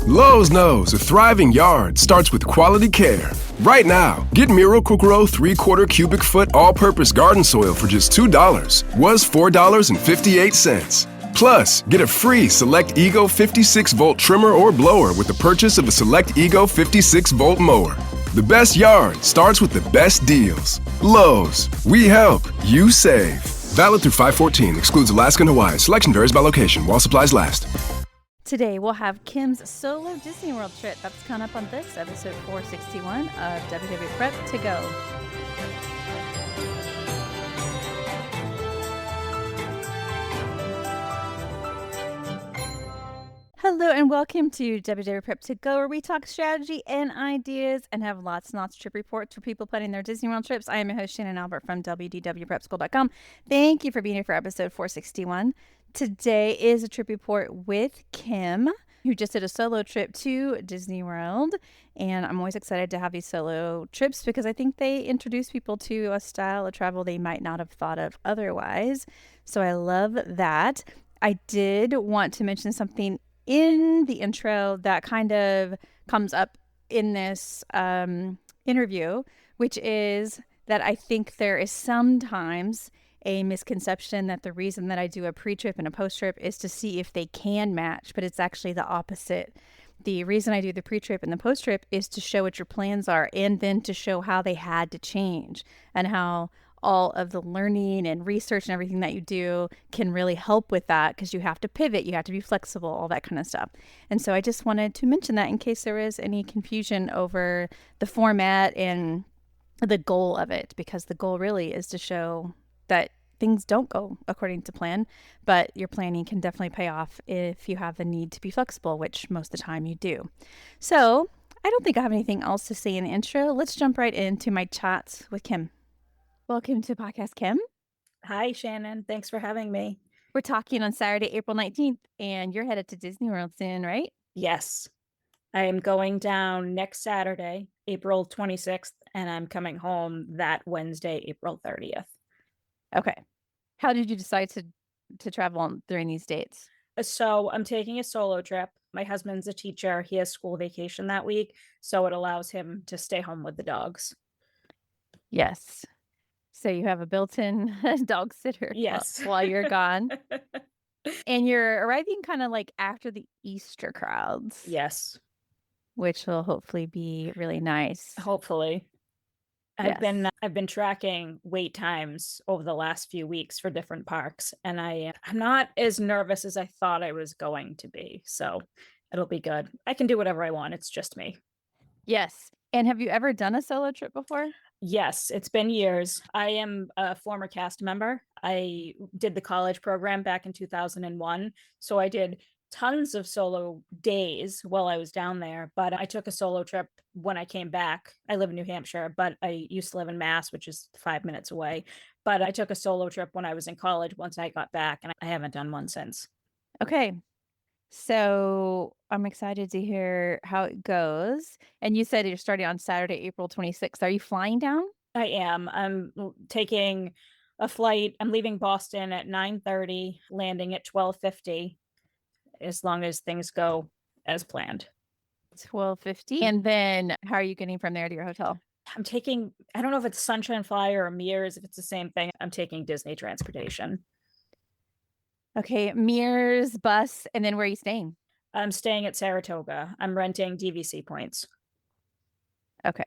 Lowe's knows a thriving yard starts with quality care. Right now, get Miracle-Gro 3/4 cubic foot all-purpose garden soil for just $2. Was $4.58. Plus, get a free Select Ego 56-volt trimmer or blower with the purchase of a Select Ego 56-volt mower. The best yard starts with the best deals. Lowe's, we help, you save. Valid through 5/14, excludes Alaska and Hawaii. Selection varies by location, while supplies last. Today, we'll have Kim's solo Disney World trip. That's coming up on this episode 461 of WDW Prep To Go. Hello and welcome to WDW Prep To Go, where we talk strategy and ideas and have lots and lots of trip reports for people planning their Disney World trips. I am your host, Shannon Albert from WDWPrepSchool.com. Thank you for being here for episode 461. Today is a trip report with Kim, who just did a solo trip to Disney World. And I'm always excited to have these solo trips because I think they introduce people to a style of travel they might not have thought of otherwise. So I love that. I did want to mention something in the intro that kind of comes up in this interview, which is that I think there is sometimes a misconception that the reason that I do a pre-trip and a post-trip is to see if they can match, but it's actually the opposite. The reason I do the pre-trip and the post-trip is to show what your plans are and then to show how they had to change and how all of the learning and research and everything that you do can really help with that, because you have to pivot, you have to be flexible, all that kind of stuff. And so I just wanted to mention that in case there is any confusion over the format and the goal of it, because the goal really is to show that things don't go according to plan, but your planning can definitely pay off if you have the need to be flexible, which most of the time you do. So I don't think I have anything else to say in the intro. Let's jump right into my chats with Kim. Welcome to podcast, Kim. Hi, Shannon. Thanks for having me. We're talking on Saturday, April 19th, and you're headed to Disney World soon, right? Yes, I am going down next Saturday, April 26th, and I'm coming home that Wednesday, April 30th. Okay. How did you decide to travel during these dates? So I'm taking a solo trip. My husband's a teacher. He has school vacation that week, so it allows him to stay home with the dogs. Yes. So you have a built-in dog sitter Yes. while you're gone. And you're arriving kind of like after the Easter crowds. Yes. Which will hopefully be really nice. Hopefully. Yes. I've been tracking wait times over the last few weeks for different parks, and I'm not as nervous as I thought I was going to be. So it'll be good. I can do whatever I want. It's just me. Yes. And have you ever done a solo trip before? Yes, it's been years. I am a former cast member. I did the college program back in 2001. So I did tons of solo days while I was down there, but I took a solo trip when I came back. I live in New Hampshire, but I used to live in Mass, which is 5 minutes away. But I took a solo trip when I was in college once I got back, and I haven't done one since. Okay. So I'm excited to hear how it goes. And you said you're starting on Saturday, April 26th. Are you flying down? I am. I'm taking a flight. I'm leaving Boston at 9:30, landing at 12:50, as long as things go as planned. 12:50. And then how are you getting from there to your hotel? I'm taking, I don't know if it's Sunshine Flyer or Mears, if it's the same thing. I'm taking Disney transportation. Okay, Mears, bus, and then where are you staying? I'm staying at Saratoga. I'm renting DVC points. Okay.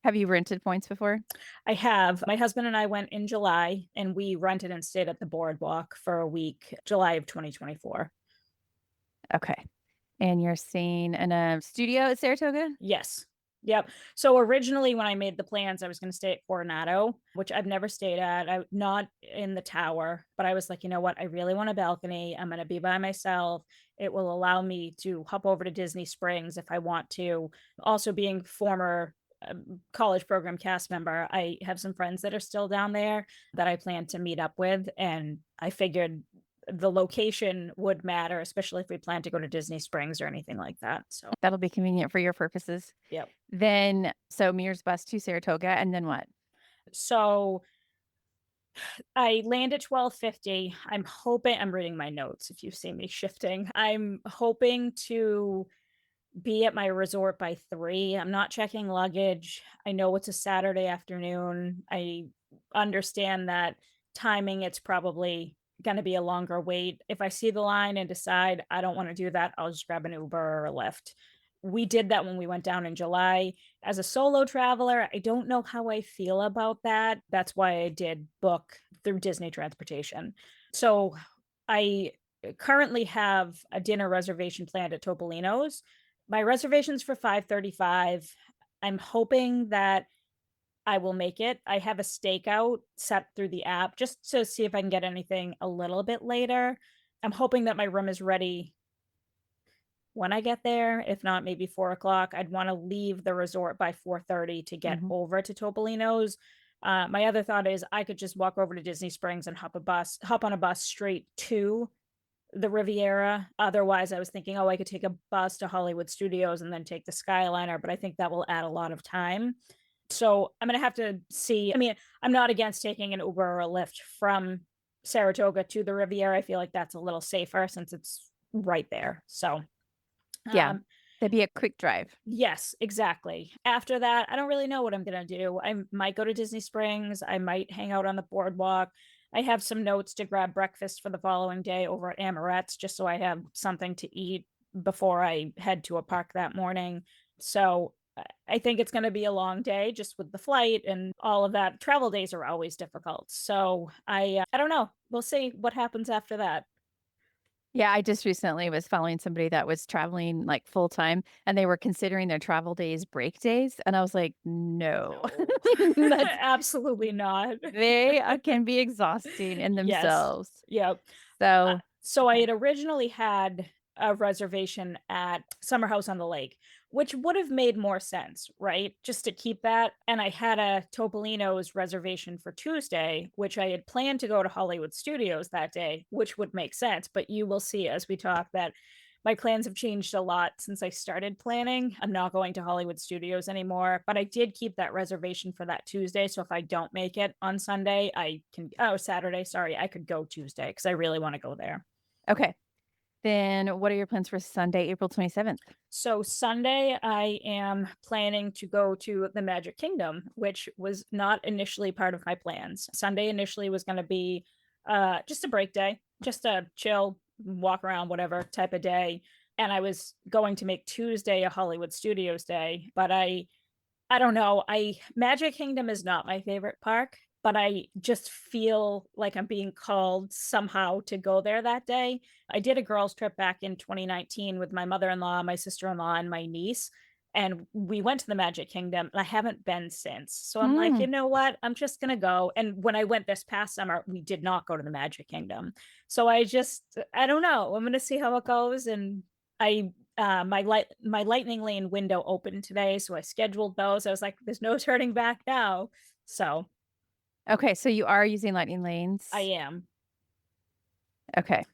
Have you rented points before? I have. My husband and I went in July, and we rented and stayed at the boardwalk for a week, July of 2024. Okay. And you're staying in a studio at Saratoga? Yes. Yep. So originally when I made the plans, I was going to stay at Coronado, which I've never stayed at. I'm not in the tower, but I was like, you know what? I really want a balcony. I'm going to be by myself. It will allow me to hop over to Disney Springs if I want to. Also, being former college program cast member, I have some friends that are still down there that I plan to meet up with. And I figured the location would matter, especially if we plan to go to Disney Springs or anything like that. So that'll be convenient for your purposes. Yep. Then, so Mears bus to Saratoga, and then what? So I land at 12:50. I'm hoping, I'm reading my notes if you see me shifting. I'm hoping to be at my resort by 3. I'm not checking luggage. I know it's a Saturday afternoon. I understand that timing, it's probably going to be a longer wait. If I see the line and decide I don't want to do that, I'll just grab an Uber or a Lyft. We did that when we went down in July. As a solo traveler, I don't know how I feel about that. That's why I did book through Disney Transportation. So I currently have a dinner reservation planned at Topolino's. My reservation's for 5:35. I'm hoping that I will make it. I have a stakeout set through the app just to see if I can get anything a little bit later. I'm hoping that my room is ready when I get there. If not, maybe 4 o'clock. I'd want to leave the resort by 4:30 to get over to Topolino's. My other thought is I could just walk over to Disney Springs and hop on a bus straight to the Riviera. Otherwise, I was thinking, oh, I could take a bus to Hollywood Studios and then take the Skyliner, but I think that will add a lot of time. So I'm going to have to see. I mean, I'm not against taking an Uber or a Lyft from Saratoga to the Riviera. I feel like that's a little safer since it's right there. So, Yeah. That'd be a quick drive. yes, exactly. After that, I don't really know what I'm going to do. I might go to Disney Springs. I might hang out on the boardwalk. I have some notes to grab breakfast for the following day over at Amorette's just so I have something to eat before I head to a park that morning. So I think it's going to be a long day just with the flight and all of that. Travel days are always difficult. So I don't know. We'll see what happens after that. Yeah, I just recently was following somebody that was traveling like full time and they were considering their travel days break days. And I was like, no, that's, Absolutely not. they can be exhausting in Yes. themselves. Yep. So, So I okay. had originally had a reservation at Summer House on the Lake, which would have made more sense, right? Just to keep that. And I had a Topolino's reservation for Tuesday, which I had planned to go to Hollywood Studios that day, which would make sense. But you will see as we talk that my plans have changed a lot since I started planning. I'm not going to Hollywood Studios anymore, but I did keep that reservation for that Tuesday. So if I don't make it on Sunday, Saturday, sorry, I could go Tuesday because I really want to go there. Okay. Then what are your plans for Sunday, April 27th? So Sunday, I am planning to go to the Magic Kingdom, which was not initially part of my plans. Sunday initially was going to be just a break day, just a chill, walk around, whatever type of day. And I was going to make Tuesday a Hollywood Studios day, but I don't know. Magic Kingdom is not my favorite park, but I just feel like I'm being called somehow to go there that day. I did a girls' trip back in 2019 with my mother-in-law, my sister-in-law, and my niece. And we went to the Magic Kingdom, and I haven't been since. So I'm like, you know what? I'm just going to go. And when I went this past summer, we did not go to the Magic Kingdom. So I don't know. I'm going to see how it goes. And my lightning lane window opened today, so I scheduled those. I was like, there's no turning back now. So Okay. So you are using lightning lanes? I am. Okay.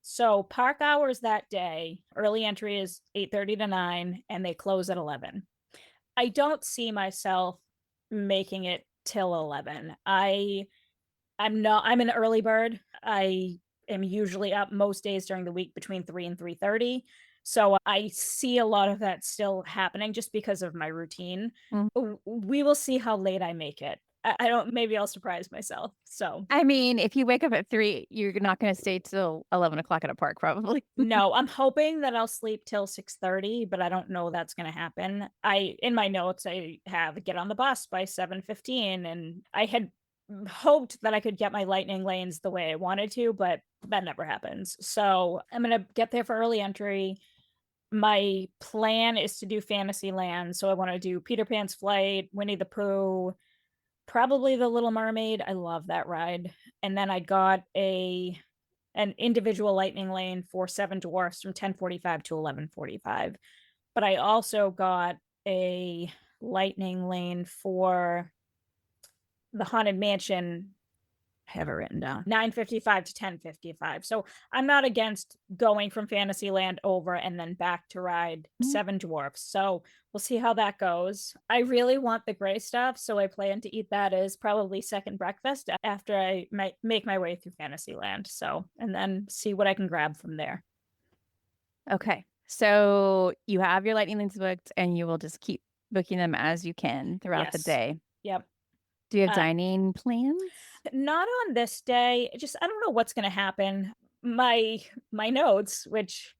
So park hours that day, early entry is 8:30 to 9, and they close at 11. I don't see myself making it till 11. I'm an early bird. I am usually up most days during the week between 3 and 3:30. So I see a lot of that still happening just because of my routine. Mm. We will see how late I make it. I don't, maybe I'll surprise myself. So I mean, if you wake up at 3, you're not going to stay till 11 o'clock at a park, probably. no, I'm hoping that I'll sleep till 6:30, but I don't know that's going to happen. In my notes, I have get on the bus by 7:15, and I had hoped that I could get my lightning lanes the way I wanted to, but that never happens. So I'm going to get there for early entry. My plan is to do Fantasyland. So I want to do Peter Pan's Flight, Winnie the Pooh, probably The Little Mermaid. I love that ride. And then I got an individual lightning lane for Seven Dwarfs from 10:45 to 11:45. But I also got a lightning lane for the Haunted Mansion. I have it written down 9:55 to 10:55. So I'm not against going from Fantasyland over and then back to ride Seven Dwarfs. So we'll see how that goes. I really want the gray stuff, so I plan to eat that as probably second breakfast after I make my way through Fantasyland. So, and then see what I can grab from there. Okay. So you have your lightning lanes booked and you will just keep booking them as you can throughout the Yes. day. Yep. Do you have Uh, dining plans? Not on this day. Just I don't know what's going to happen. My notes, which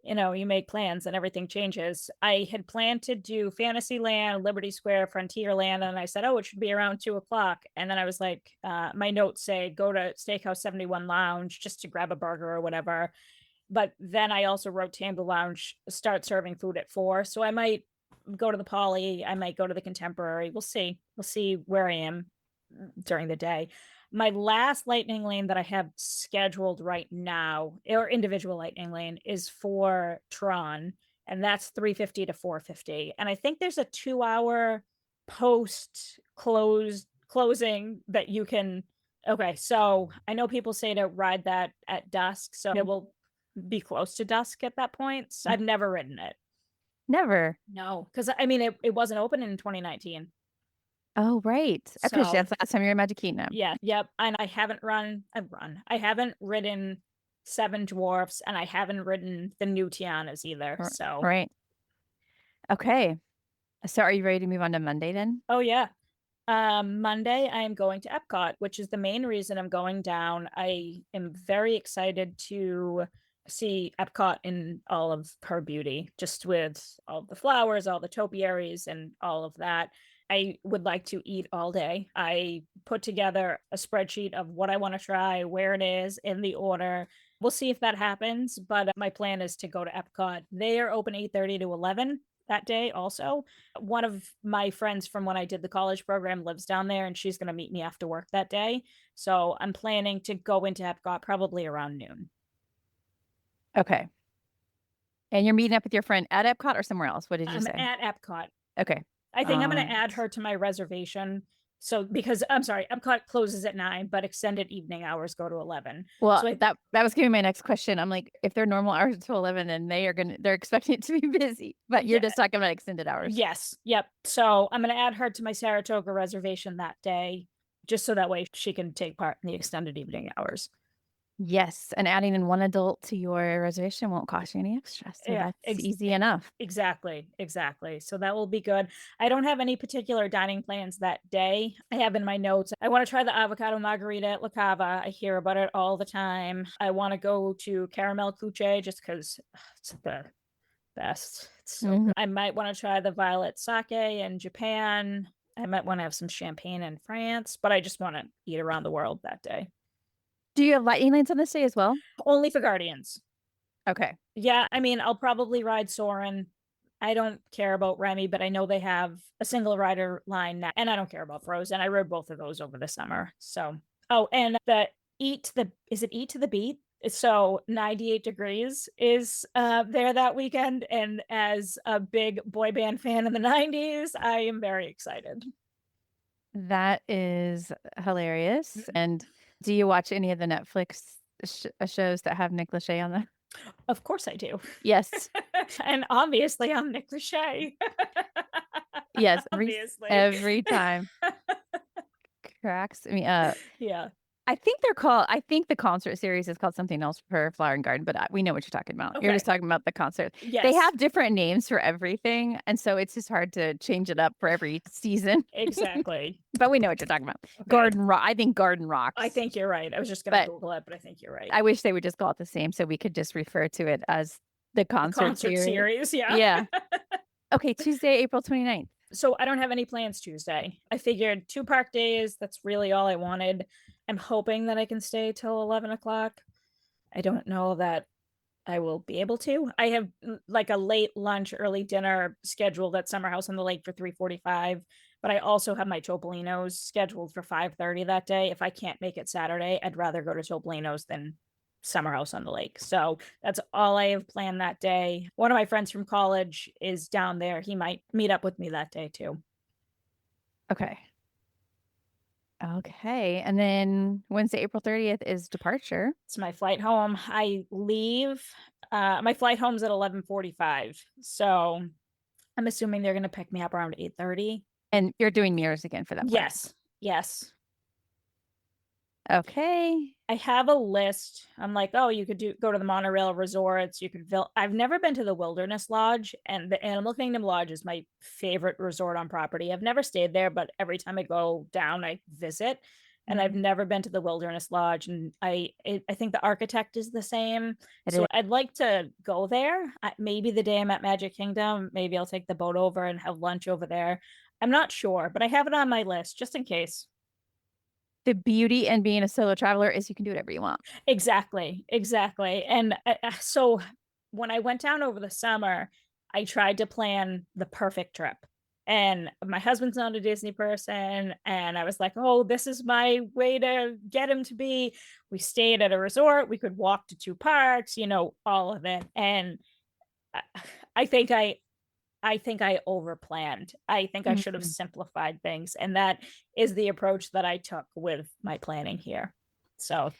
you make plans and everything changes. I had planned to do Fantasyland, Liberty Square, Frontierland, and I said, oh, it should be around 2:00. And then I was like, my notes say go to Steakhouse 71 Lounge just to grab a burger or whatever. But then I also wrote Tampa Lounge, start serving food at 4. So I might go to the Poly. I might go to the Contemporary. We'll see. We'll see where I am during the day. My last lightning lane that I have scheduled right now, or individual lightning lane, is for Tron, and that's 3:50 to 4:50. And I think there's a 2-hour post closing that you can. Okay, so I know people say to ride that at dusk, so it will be close to dusk at that point. So I've never ridden it. Never. No, because I mean it wasn't open in 2019. Oh, right. Okay, So that's the last time you were in Magic Kingdom. yeah, yep. And I haven't I haven't ridden Seven Dwarfs, and I haven't ridden the new Tianas either. So Right. Okay. So are you ready to move on to Monday then? oh yeah. Monday I am going to Epcot, which is the main reason I'm going down. I am very excited to see Epcot in all of her beauty, just with all the flowers, all the topiaries, and all of that. I would like to eat all day. I put together a spreadsheet of what I want to try, where it is, in the order. We'll see if that happens, but my plan is to go to Epcot. They are open 8:30 to 11 that day also. One of my friends from when I did the college program lives down there, and she's going to meet me after work that day. So I'm planning to go into Epcot probably around noon. Okay. And you're meeting up with your friend at Epcot or somewhere else? What did you I'm say? at Epcot. Okay. I think I'm going to add her to my reservation. So because I'm sorry, Epcot closes at 9, but extended evening hours go to 11. Well, So that was gonna be my next question. I'm like, if they're normal hours until 11, then they're expecting it to be busy. But you're yeah, just talking about extended hours. yes, yep. So I'm going to add her to my Saratoga reservation that day, just so that way she can take part in the extended evening hours. Yes, and adding in one adult to your reservation won't cost you any extra. So Yeah, that's easy enough. Exactly. So that will be good. I don't have any particular dining plans that day. I have in my notes, I want to try the avocado margarita at La Cava. I hear about it all the time. I want to go to Caramel Cuce just because it's the best. It's so good. I might want to try the violet sake in Japan. I might want to have some champagne in France, but I just want to eat around the world that day. Do you have lightning lanes on this day as well? Only for Guardians. Okay. Yeah, I mean, I'll probably ride Soarin'. I don't care about Remy, but I know they have a single rider line now, and I don't care about Frozen. I rode both of those over the summer. So, oh, and is it Eat to the Beat? So 98 Degrees is there that weekend, and as a big boy band fan in the 90s, I am very excited. That is hilarious. And do you watch any of the Netflix shows that have Nick Lachey on them? Of course I do. Yes. And obviously I'm Nick Lachey. Yes, obviously. every time. Cracks me up. Yeah. I think the concert series is called something else for Flower and Garden, but we know what you're talking about. You're just talking about the concert. Yes. They have different names for everything, and so it's just hard to change it up for every season. Exactly. But we know what you're talking about. Okay. Garden Rock. I think Garden Rocks. I think you're right. I was just going to Google it, but I think you're right. I wish they would just call it the same so we could just refer to it as the concert series. Yeah. Yeah. Okay, Tuesday, April 29th. So I don't have any plans Tuesday. I figured 2 park days. That's really all I wanted. I'm hoping that I can stay till 11 o'clock. I don't know that I will be able to. I have like a late lunch, early dinner scheduled at Summer House on the Lake for 3:45, but I also have my Topolino's scheduled for 5:30 that day. If I can't make it Saturday, I'd rather go to Topolino's than Summer House on the Lake. So that's all I have planned that day. One of my friends from college is down there. He might meet up with me that day too. Okay. And then Wednesday, April 30th is departure. It's my flight home. I leave. My flight home's at 11:45. So I'm assuming they're going to pick me up around 8:30. And you're doing mirrors again for that flight? Yes. Okay. I have a list. I'm like, oh, you could go to the monorail resorts. You could I've never been to the Wilderness Lodge, and the Animal Kingdom Lodge is my favorite resort on property. I've never stayed there, but every time I go down, I visit. And I've never been to the Wilderness Lodge, and I think the architect is the same. So I'd like to go there. Maybe the day I'm at Magic Kingdom, maybe I'll take the boat over and have lunch over there. I'm not sure, but I have it on my list just in case. The beauty in being a solo traveler is you can do whatever you want. Exactly. And so when I went down over the summer, I tried to plan the perfect trip. And my husband's not a Disney person. And I was like, oh, this is my way to get him to be. We stayed at a resort. We could walk to 2 parks, all of it. And I think I overplanned. I think I should have simplified things. And that is the approach that I took with my planning here. So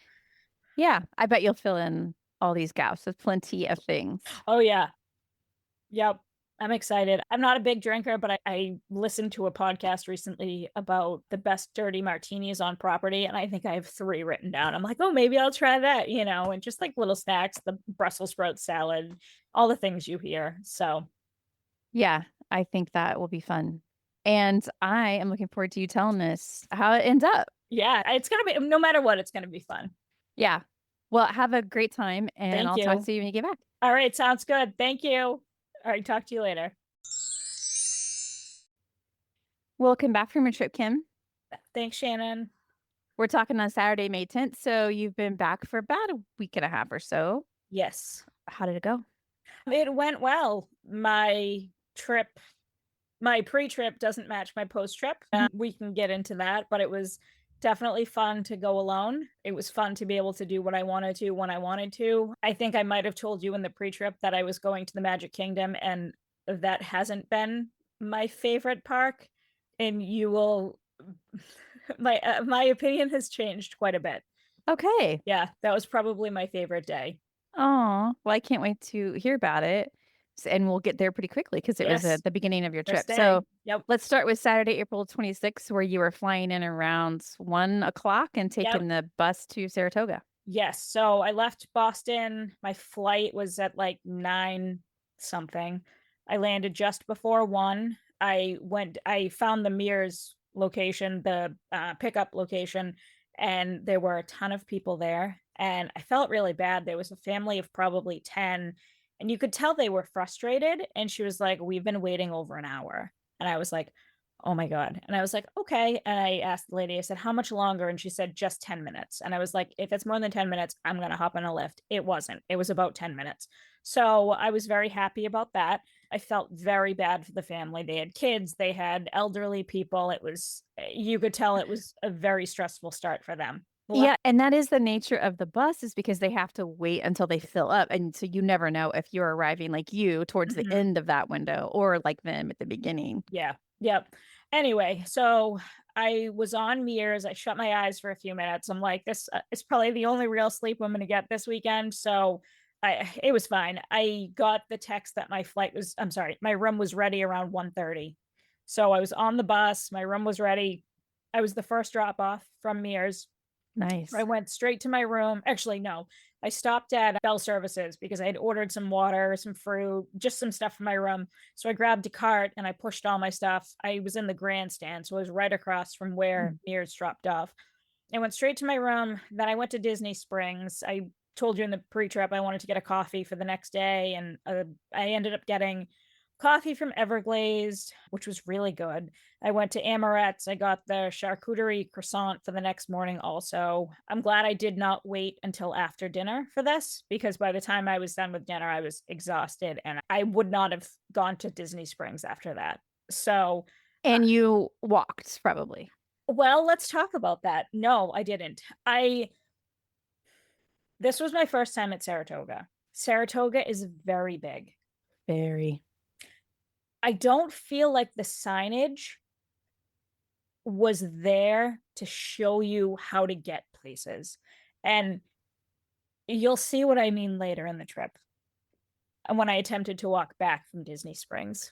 yeah, I bet you'll fill in all these gaps with plenty of things. Oh, yeah. Yep. I'm excited. I'm not a big drinker, but I listened to a podcast recently about the best dirty martinis on property. And I think I have 3 written down. I'm like, oh, maybe I'll try that, and just like little snacks, the Brussels sprout salad, all the things you hear. So, yeah, I think that will be fun. And I am looking forward to you telling us how it ends up. Yeah, it's going to be, no matter what, it's going to be fun. Yeah. Well, have a great time, and I'll talk to you when you get back. All right. Sounds good. Thank you. All right. Talk to you later. Welcome back from your trip, Kim. Thanks, Shannon. We're talking on Saturday, May 10th. So you've been back for about a week and a half or so. Yes. How did it go? It went well. My pre-trip doesn't match my post-trip. We can get into that, but it was definitely fun to go alone. It was fun to be able to do what I wanted to when I wanted to. I think I might have told you in the pre-trip that I was going to the Magic Kingdom, and that hasn't been my favorite park. And you will, my opinion has changed quite a bit. Okay. Yeah, that was probably my favorite day. Oh, well, I can't wait to hear about it. And we'll get there pretty quickly because it was at the beginning of your trip. So let's start with Saturday, April 26th, where you were flying in around 1 o'clock and taking the bus to Saratoga. Yes. So I left Boston. My flight was at like 9 something. I landed just before 1. I found the Mears location, the pickup location, and there were a ton of people there. And I felt really bad. There was a family of probably 10, and you could tell they were frustrated. And she was like, we've been waiting over an hour. And I was like, oh my God. And I was like, okay. And I asked the lady, I said, how much longer? And she said, just 10 minutes. And I was like, if it's more than 10 minutes, I'm going to hop on a lift. It wasn't. It was about 10 minutes. So I was very happy about that. I felt very bad for the family. They had kids, they had elderly people. You could tell it was a very stressful start for them. Yeah, and that is the nature of the bus, is because they have to wait until they fill up. And so you never know if you're arriving like you towards the end of that window or like them at the beginning. Yeah. Yep. Anyway, so I was on Mears. I shut my eyes for a few minutes. I'm like, this is probably the only real sleep I'm going to get this weekend. So it was fine. I got the text that my room was ready around 1:30. So I was on the bus. My room was ready. I was the first drop off from Mears. Nice. I went straight to my room. Actually, no, I stopped at Bell Services because I had ordered some water, some fruit, just some stuff for my room. So I grabbed a cart and I pushed all my stuff. I was in the grandstand, so I was right across from where Mears dropped off. I went straight to my room. Then I went to Disney Springs. I told you in the pre-trip I wanted to get a coffee for the next day, and I ended up getting coffee from Everglazed, which was really good. I went to Amorette's. I got the charcuterie croissant for the next morning also. I'm glad I did not wait until after dinner for this, because by the time I was done with dinner, I was exhausted and I would not have gone to Disney Springs after that. So. And you walked probably. Well, let's talk about that. No, I didn't. This was my first time at Saratoga. Saratoga is very big. Very. I don't feel like the signage was there to show you how to get places. And you'll see what I mean later in the trip. And when I attempted to walk back from Disney Springs.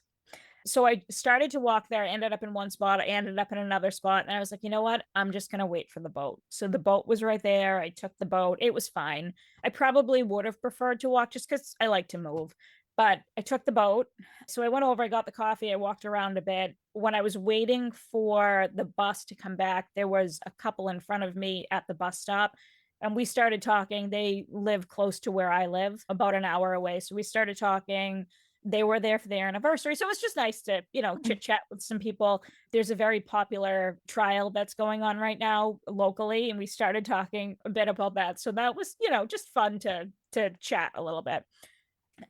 So I started to walk there, I ended up in one spot, I ended up in another spot, and I was like, you know what? I'm just going to wait for the boat. So the boat was right there. I took the boat. It was fine. I probably would have preferred to walk just because I like to move, but I took the boat. So I went over, I got the coffee, I walked around a bit. When I was waiting for the bus to come back, there was a couple in front of me at the bus stop. And we started talking. They live close to where I live, about an hour away. So we started talking. They were there for their anniversary. So it's just nice to, chit chat with some people. There's a very popular trial that's going on right now locally. And we started talking a bit about that. So that was, just fun to chat a little bit.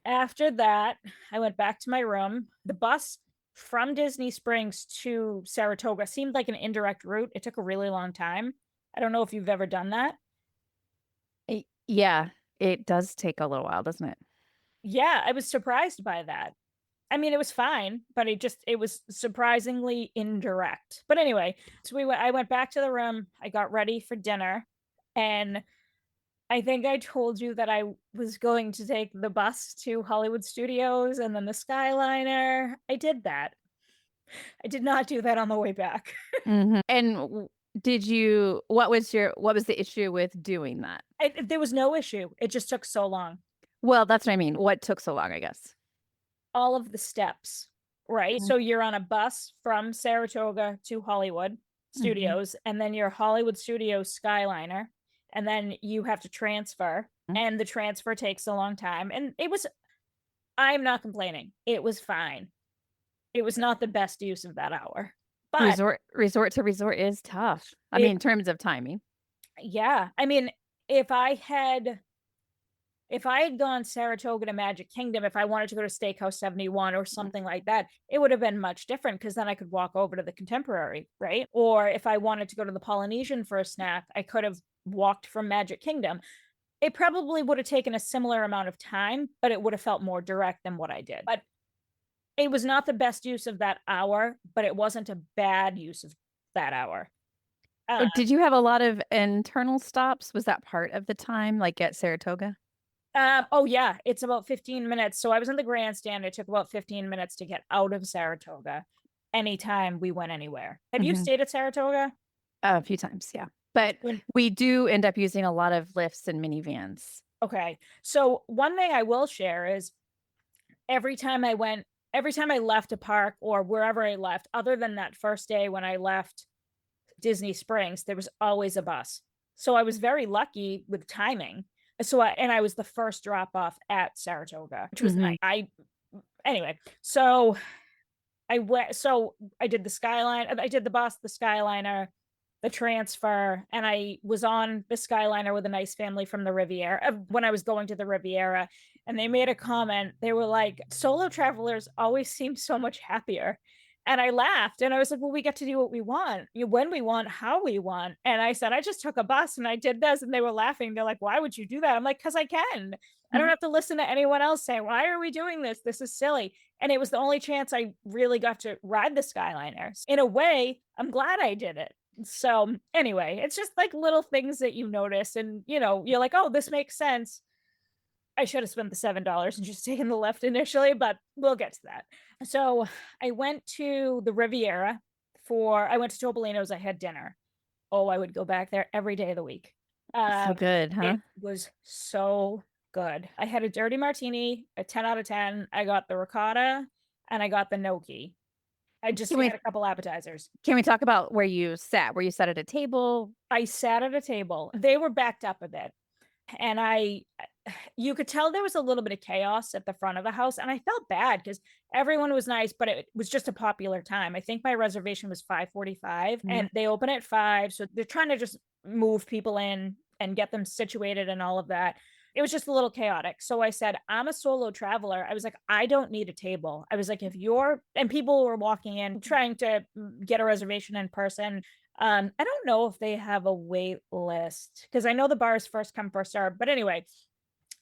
After that, I went back to my room. The bus from Disney Springs to Saratoga seemed like an indirect route. It took a really long time. I don't know if you've ever done that. Yeah, it does take a little while, doesn't it? Yeah, I was surprised by that. I mean, it was fine, but it was surprisingly indirect. But anyway, so I went back to the room, I got ready for dinner, and I think I told you that I was going to take the bus to Hollywood Studios and then the Skyliner. I did that. I did not do that on the way back. And what was the issue with doing that? There was no issue. It just took so long. Well, that's what I mean. What took so long, I guess? All of the steps, right? So you're on a bus from Saratoga to Hollywood Studios, and then your Hollywood Studios Skyliner, and then you have to transfer, and the transfer takes a long time. And I'm not complaining. It was fine. It was not the best use of that hour. But Resort to resort is tough. I mean, in terms of timing. Yeah. I mean, if I had gone Saratoga to Magic Kingdom, if I wanted to go to Steakhouse 71 or something like that, it would have been much different because then I could walk over to the Contemporary, right? Or if I wanted to go to the Polynesian for a snack, I could have walked from Magic Kingdom. It probably would have taken a similar amount of time, but it would have felt more direct than what I did. But it was not the best use of that hour, but it wasn't a bad use of that hour. Did you have a lot of internal stops? Was that part of the time, like at Saratoga? Oh yeah, it's about 15 minutes. So I was in the grandstand. It took about 15 minutes to get out of Saratoga anytime we went anywhere. Have you stayed at Saratoga? A few times, yeah. But we do end up using a lot of lifts and minivans. Okay. So one thing I will share is every time I left a park or wherever I left, other than that first day when I left Disney Springs, there was always a bus. So I was very lucky with timing. I was the first drop off at Saratoga, which was nice. Anyway, so I did the Skyline, I did the bus, the Skyliner, the transfer, and I was on the Skyliner with a nice family from the Riviera when I was going to the Riviera, and they made a comment. They were like, solo travelers always seem so much happier. And I laughed and I was like, well, we get to do what we want, when we want, how we want. And I said, I just took a bus and I did this. And they were laughing. They're like, why would you do that? I'm like, because I can. I don't have to listen to anyone else saying, why are we doing this? This is silly. And it was the only chance I really got to ride the Skyliner. In a way, I'm glad I did it. So anyway, it's just like little things that you notice and, you're like, oh, this makes sense. I should have spent the $7 and just taken the left initially, but we'll get to that. So I went to the Riviera I went to Topolino's. I had dinner. Oh, I would go back there every day of the week. So good, huh? It was so good. I had a dirty martini, a 10 out of 10. I got the ricotta and I got the gnocchi. I just had a couple appetizers. Can we talk about where you sat? Were you sat at a table? I sat at a table. They were backed up a bit. And you could tell there was a little bit of chaos at the front of the house. And I felt bad because everyone was nice, but it was just a popular time. I think my reservation was 5:45 and they open at 5. So they're trying to just move people in and get them situated and all of that. It was just a little chaotic. So I said, I'm a solo traveler. I was like, I don't need a table. I was like, and people were walking in trying to get a reservation in person. I don't know if they have a wait list because I know the bar is first come, first serve. But anyway,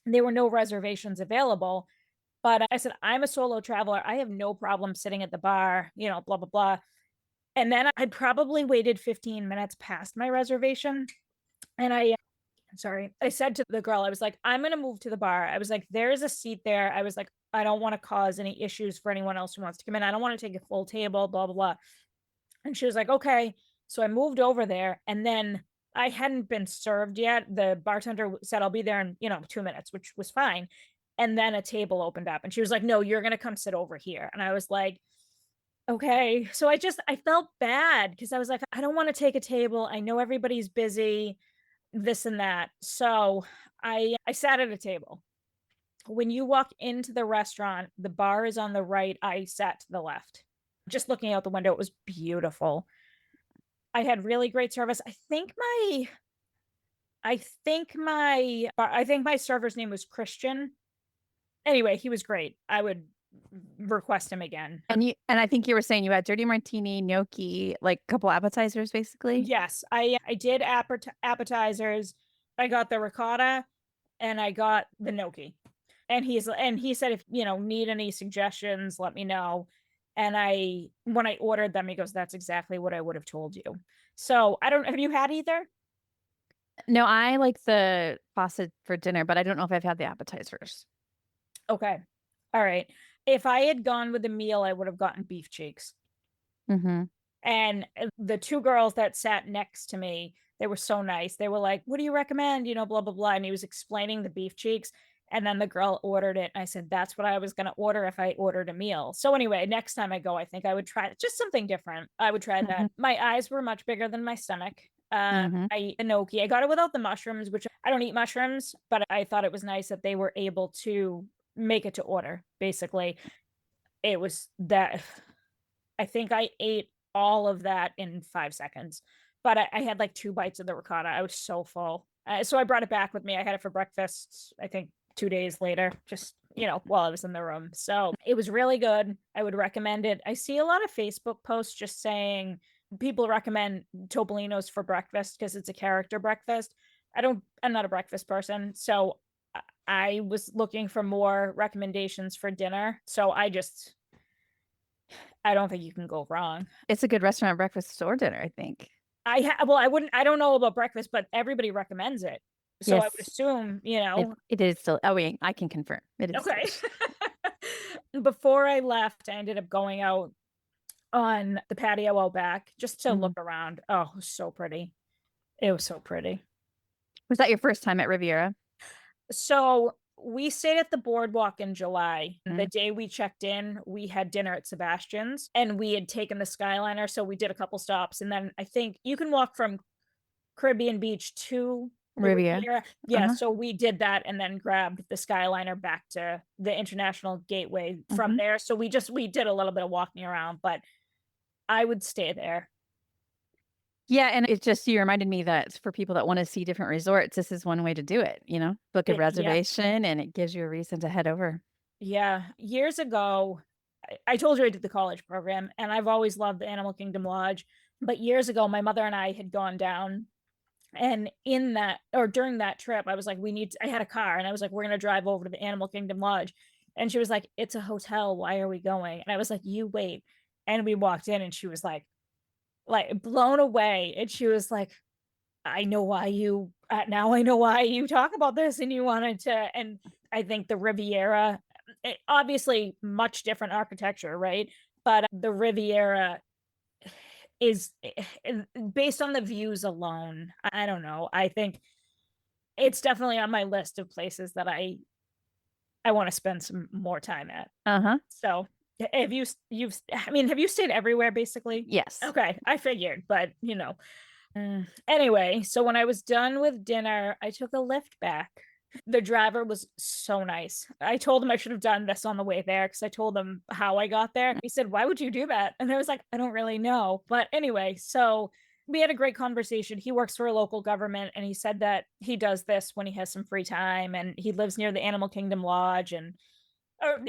there were no reservations available. But I said, I'm a solo traveler. I have no problem sitting at the bar, blah, blah, blah. And then I'd probably waited 15 minutes past my reservation. And I said to the girl, I was like, I'm going to move to the bar. I was like, there is a seat there. I was like, I don't want to cause any issues for anyone else who wants to come in. I don't want to take a full table, blah, blah, blah. And she was like, okay. So I moved over there, and then I hadn't been served yet. The bartender said, I'll be there in, 2 minutes, which was fine. And then a table opened up, and she was like, no, you're going to come sit over here. And I was like, okay. So I felt bad because I was like, I don't want to take a table. I know everybody's busy, this and that. So I sat at a table. When you walk into the restaurant, the bar is on the right. I sat to the left. Just looking out the window, it was beautiful. I had really great service. I think my server's name was Christian. Anyway, he was great. I would request him again. And I think you were saying you had dirty martini, gnocchi, like a couple appetizers, basically. Yes, I did appetizers. I got the ricotta and I got the gnocchi. And he said, if need any suggestions, let me know. And when I ordered them, he goes, that's exactly what I would have told you. So have you had either? No, I like the pasta for dinner, but I don't know if I've had the appetizers. Okay. All right. If I had gone with a meal, I would have gotten beef cheeks. Mm-hmm. And the two girls that sat next to me, they were so nice. They were like, what do you recommend? Blah, blah, blah. And he was explaining the beef cheeks. And then the girl ordered it. And I said, that's what I was going to order if I ordered a meal. So anyway, next time I go, I think I would try just something different. I would try that. My eyes were much bigger than my stomach. I ate gnocchi. I got it without the mushrooms, which I don't eat mushrooms, but I thought it was nice that they were able to make it to order. Basically, it was that. I think I ate all of that in 5 seconds, but I had like 2 bites of the ricotta. I was so full. So I brought it back with me. I had it for breakfast, I think 2 days later, just, while I was in the room. So it was really good. I would recommend it. I see a lot of Facebook posts just saying people recommend Topolino's for breakfast because it's a character breakfast. I'm not a breakfast person. So I was looking for more recommendations for dinner. So I don't think you can go wrong. It's a good restaurant, breakfast or dinner, I think. I don't know about breakfast, but everybody recommends it. So yes. I would assume, it is still. Oh, wait, I can confirm. It is. Okay. Before I left, I ended up going out on the patio out back just to look around. Oh, it was so pretty. It was so pretty. Was that your first time at Riviera? So we stayed at the boardwalk in July. The day we checked in, we had dinner at Sebastian's and we had taken the Skyliner. So we did a couple stops. And then I think you can walk from Caribbean Beach to Riviera. Yeah. So we did that and then grabbed the Skyliner back to the International Gateway from there. So we did a little bit of walking around, but I would stay there. Yeah, and you reminded me that for people that want to see different resorts, this is one way to do it, book a reservation and it gives you a reason to head over. Yeah. Years ago, I told you I did the college program and I've always loved the Animal Kingdom Lodge. But years ago, my mother and I had gone down and during that trip, I was like, I had a car and I was like, we're going to drive over to the Animal Kingdom Lodge. And she was like, it's a hotel. Why are we going? And I was like, you wait. And we walked in and she was like blown away. And she was like, now I know why you talk about this and you wanted to. And I think the Riviera, obviously much different architecture, right? But the Riviera is based on the views alone. I don't know. I think it's definitely on my list of places that I want to spend some more time at. So have you stayed everywhere basically? Yes. Okay. I figured, but anyway, so when I was done with dinner, I took a lift back. The driver was so nice. I told him I should have done this on the way there because I told him how I got there. He said, why would you do that? And I was like, I don't really know. But anyway, so we had a great conversation. He works for a local government and he said that he does this when he has some free time and he lives near the Animal Kingdom Lodge or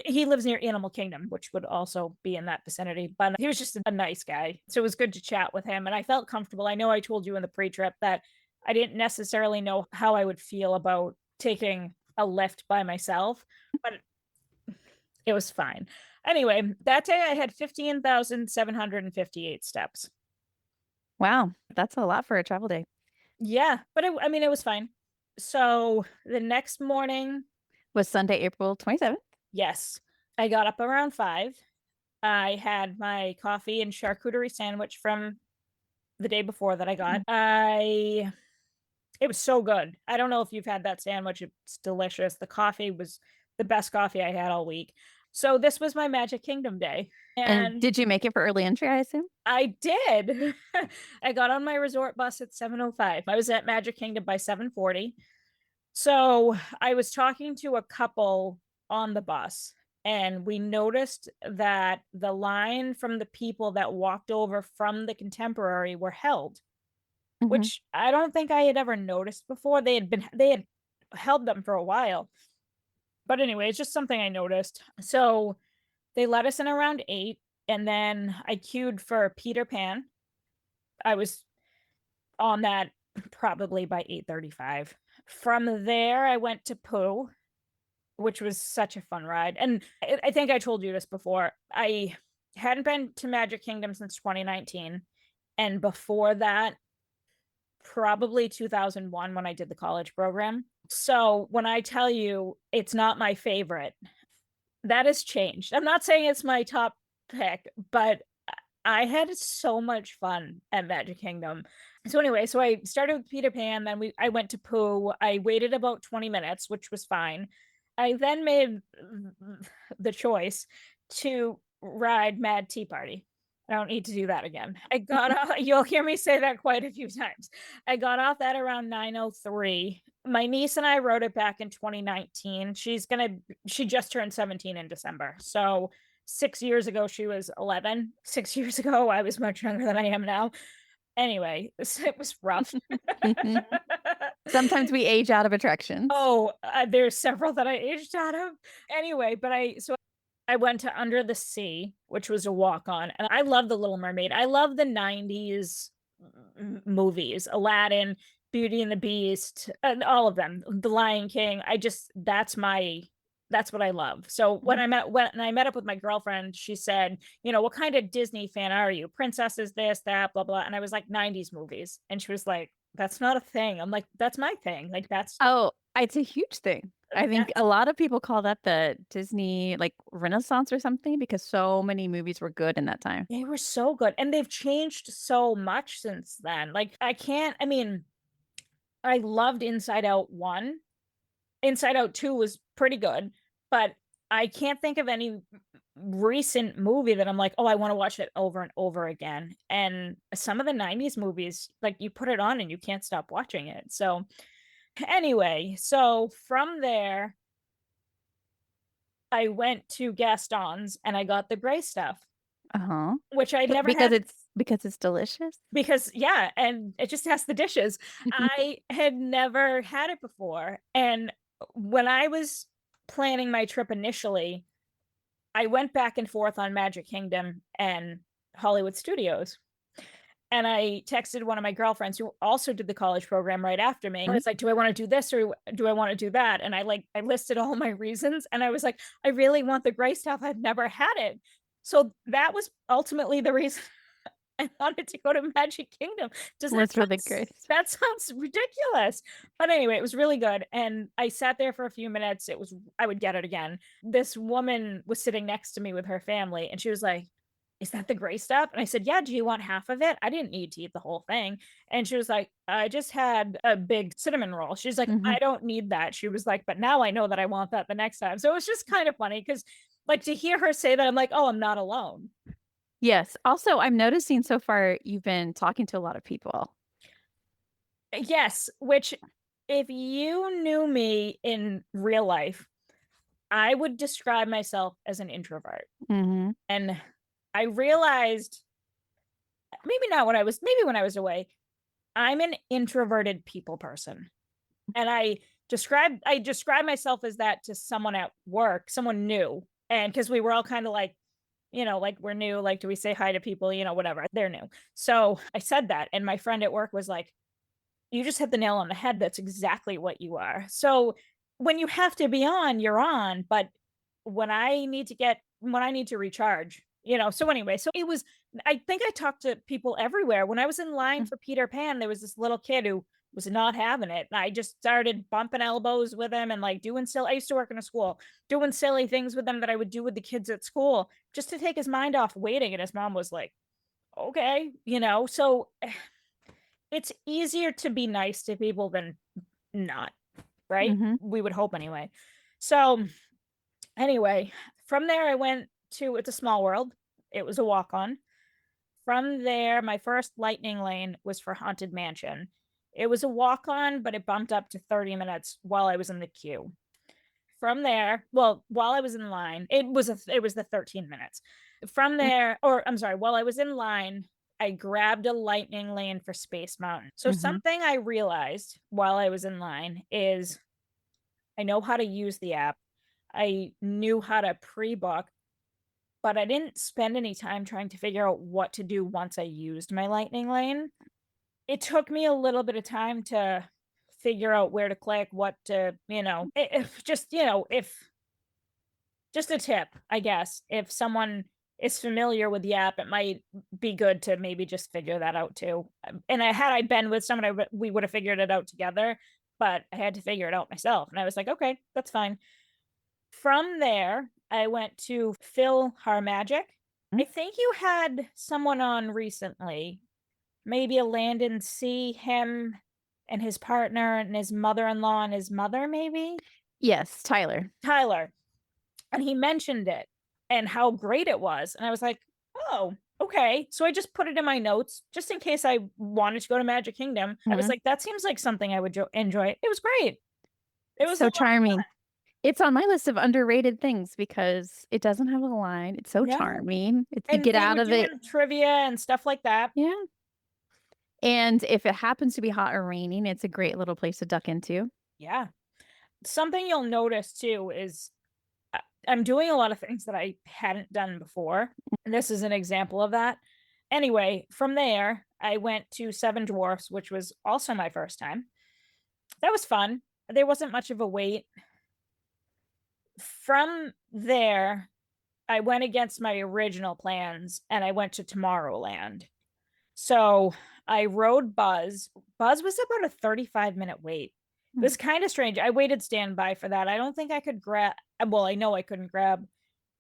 he lives near Animal Kingdom, which would also be in that vicinity. But he was just a nice guy. So it was good to chat with him. And I felt comfortable. I know I told you in the pre-trip that I didn't necessarily know how I would feel about taking a lift by myself, but it was fine. Anyway, that day I had 15,758 steps. Wow. That's a lot for a travel day. Yeah. But it was fine. So the next morning was Sunday, April 27th. Yes. I got up around 5. I had my coffee and charcuterie sandwich from the day before that I got. It was so good. I don't know if you've had that sandwich. It's delicious. The coffee was the best coffee I had all week. So this was my Magic Kingdom day. And And did you make it for early entry, I assume? I did. I got on my resort bus at 7:05. I was at Magic Kingdom by 7:40. So I was talking to a couple on the bus, and we noticed that the line from the people that walked over from the Contemporary were held, Mhm. which I don't think I had ever noticed before. They had held them for a while. But anyway, it's just something I noticed. So they let us in around 8, and then I queued for Peter Pan. I was on that probably by 8:35. From there, I went to Pooh, which was such a fun ride. And I think I told you this before. I hadn't been to Magic Kingdom since 2019. And before that, probably 2001 when I did the college program. So when I tell you it's not my favorite, that has changed. I'm not saying it's my top pick, but I had so much fun at Magic Kingdom. So anyway, so I started with Peter Pan, then I went to Pooh. I waited about 20 minutes, which was fine. I then made the choice to ride Mad Tea Party. I don't need to do that again. I got off, you'll hear me say that quite a few times. I got off that around 9:03. My niece and I rode it back in 2019. She just turned 17 in December. So 6 years ago, she was 11. 6 years ago, I was much younger than I am now. Anyway, it was rough. Sometimes we age out of attractions. Oh, there's several that I aged out of. Anyway, so I went to Under the Sea, which was a walk on, and I love The Little Mermaid. I love the 90s movies, Aladdin, Beauty and the Beast, and all of them, The Lion King. That's what I love. So when I met up with my girlfriend, she said, what kind of Disney fan are you? Princesses, this, that, blah, blah. And I was like, 90s movies. And she was like, that's not a thing. I'm like, that's my thing. Like, Oh, it's a huge thing. I think that's a lot of people call that the Disney like Renaissance or something because so many movies were good in that time. they were so good. And they've changed so much since then. Like, I loved Inside Out 1. Inside Out 2 was pretty good, but I can't think of any recent movie that I'm like, oh, I want to watch it over and over again. And some of the 90s movies, like you put it on and you can't stop watching it. So anyway, so from there, I went to Gaston's and I got the gray stuff, Uh-huh. which I never Because had. it's delicious. Because yeah, and it just has the dishes. I had never had it before. And when I was planning my trip initially, I went back and forth on Magic Kingdom and Hollywood Studios. And I texted one of my girlfriends who also did the college program right after me. And it's like, do I want to do this or do I want to do that? And I listed all my reasons. And I was like, I really want the gray stuff. I've never had it. So that was ultimately the reason I wanted to go to Magic Kingdom. That's really great. That sounds ridiculous. But anyway, it was really good. And I sat there for a few minutes. I would get it again. This woman was sitting next to me with her family, and she was like, is that the gray stuff? And I said, yeah, do you want half of it? I didn't need to eat the whole thing. And she was like, I just had a big cinnamon roll. She's like, I don't need that. She was like, but now I know that I want that the next time. So it was just kind of funny because like to hear her say that, I'm like, oh, I'm not alone. Yes. Also, I'm noticing so far you've been talking to a lot of people. Yes, which if you knew me in real life, I would describe myself as an introvert. Mm-hmm. And I realized maybe when I was away, I'm an introverted people person. And I describe myself as that to someone at work, someone new. And because we were all kind of like, like we're new, like, do we say hi to people, whatever, they're new. So I said that. And my friend at work was like, you just hit the nail on the head. That's exactly what you are. So when you have to be on, you're on. But when I need to recharge, so anyway, I think I talked to people everywhere. When I was in line for Peter Pan, there was this little kid who was not having it. I just started bumping elbows with him and like doing silly. I used to work in a school, doing silly things with him that I would do with the kids at school just to take his mind off waiting. And his mom was like, okay, so it's easier to be nice to people than not, right? Mm-hmm. We would hope anyway. So anyway, from there I went to It's a Small World. It was a walk-on. From there, my first lightning lane was for Haunted Mansion. It was a walk-on, but it bumped up to 30 minutes while I was in the queue. From there, well, while I was in line, it was the 13 minutes. From there, or I'm sorry, while I was in line, I grabbed a lightning lane for Space Mountain. So something I realized while I was in line is I know how to use the app. I knew how to pre-book, but I didn't spend any time trying to figure out what to do once I used my lightning lane. It took me a little bit of time to figure out where to click, what to, if just a tip, I guess. If someone is familiar with the app, it might be good to maybe just figure that out too. And had I been with someone, we would have figured it out together, but I had to figure it out myself. And I was like, okay, that's fine. From there, I went to Phil Harmagic. I think you had someone on recently, maybe a Landon C, him and his partner and his mother-in-law and his mother, maybe? Yes, Tyler. And he mentioned it and how great it was. And I was like, oh, okay. So I just put it in my notes just in case I wanted to go to Magic Kingdom. I was like, that seems like something I would enjoy. It was great. It was so charming. It's on my list of underrated things because it doesn't have a line. It's so charming. You get out of it. Trivia and stuff like that. Yeah. And if it happens to be hot or raining, it's a great little place to duck into. Yeah. Something you'll notice too is I'm doing a lot of things that I hadn't done before. And this is an example of that. Anyway, from there, I went to Seven Dwarfs, which was also my first time. That was fun. There wasn't much of a wait. From there, I went against my original plans and I went to Tomorrowland. So I rode Buzz. Buzz was about a 35-minute wait. It was kind of strange. I waited standby for that. I don't think I could grab, well, I know I couldn't grab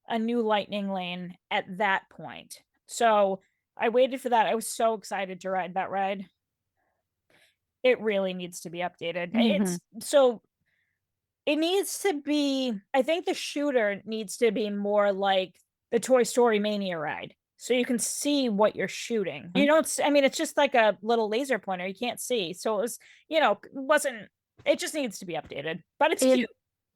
a new lightning lane at that point. So I waited for that. I was so excited to ride that ride. It really needs to be updated. It needs to be, I think the shooter needs to be more like the Toy Story Mania ride. So you can see what you're shooting. You don't, I mean, it's just like a little laser pointer. You can't see. So it was, it just needs to be updated, but it's cute.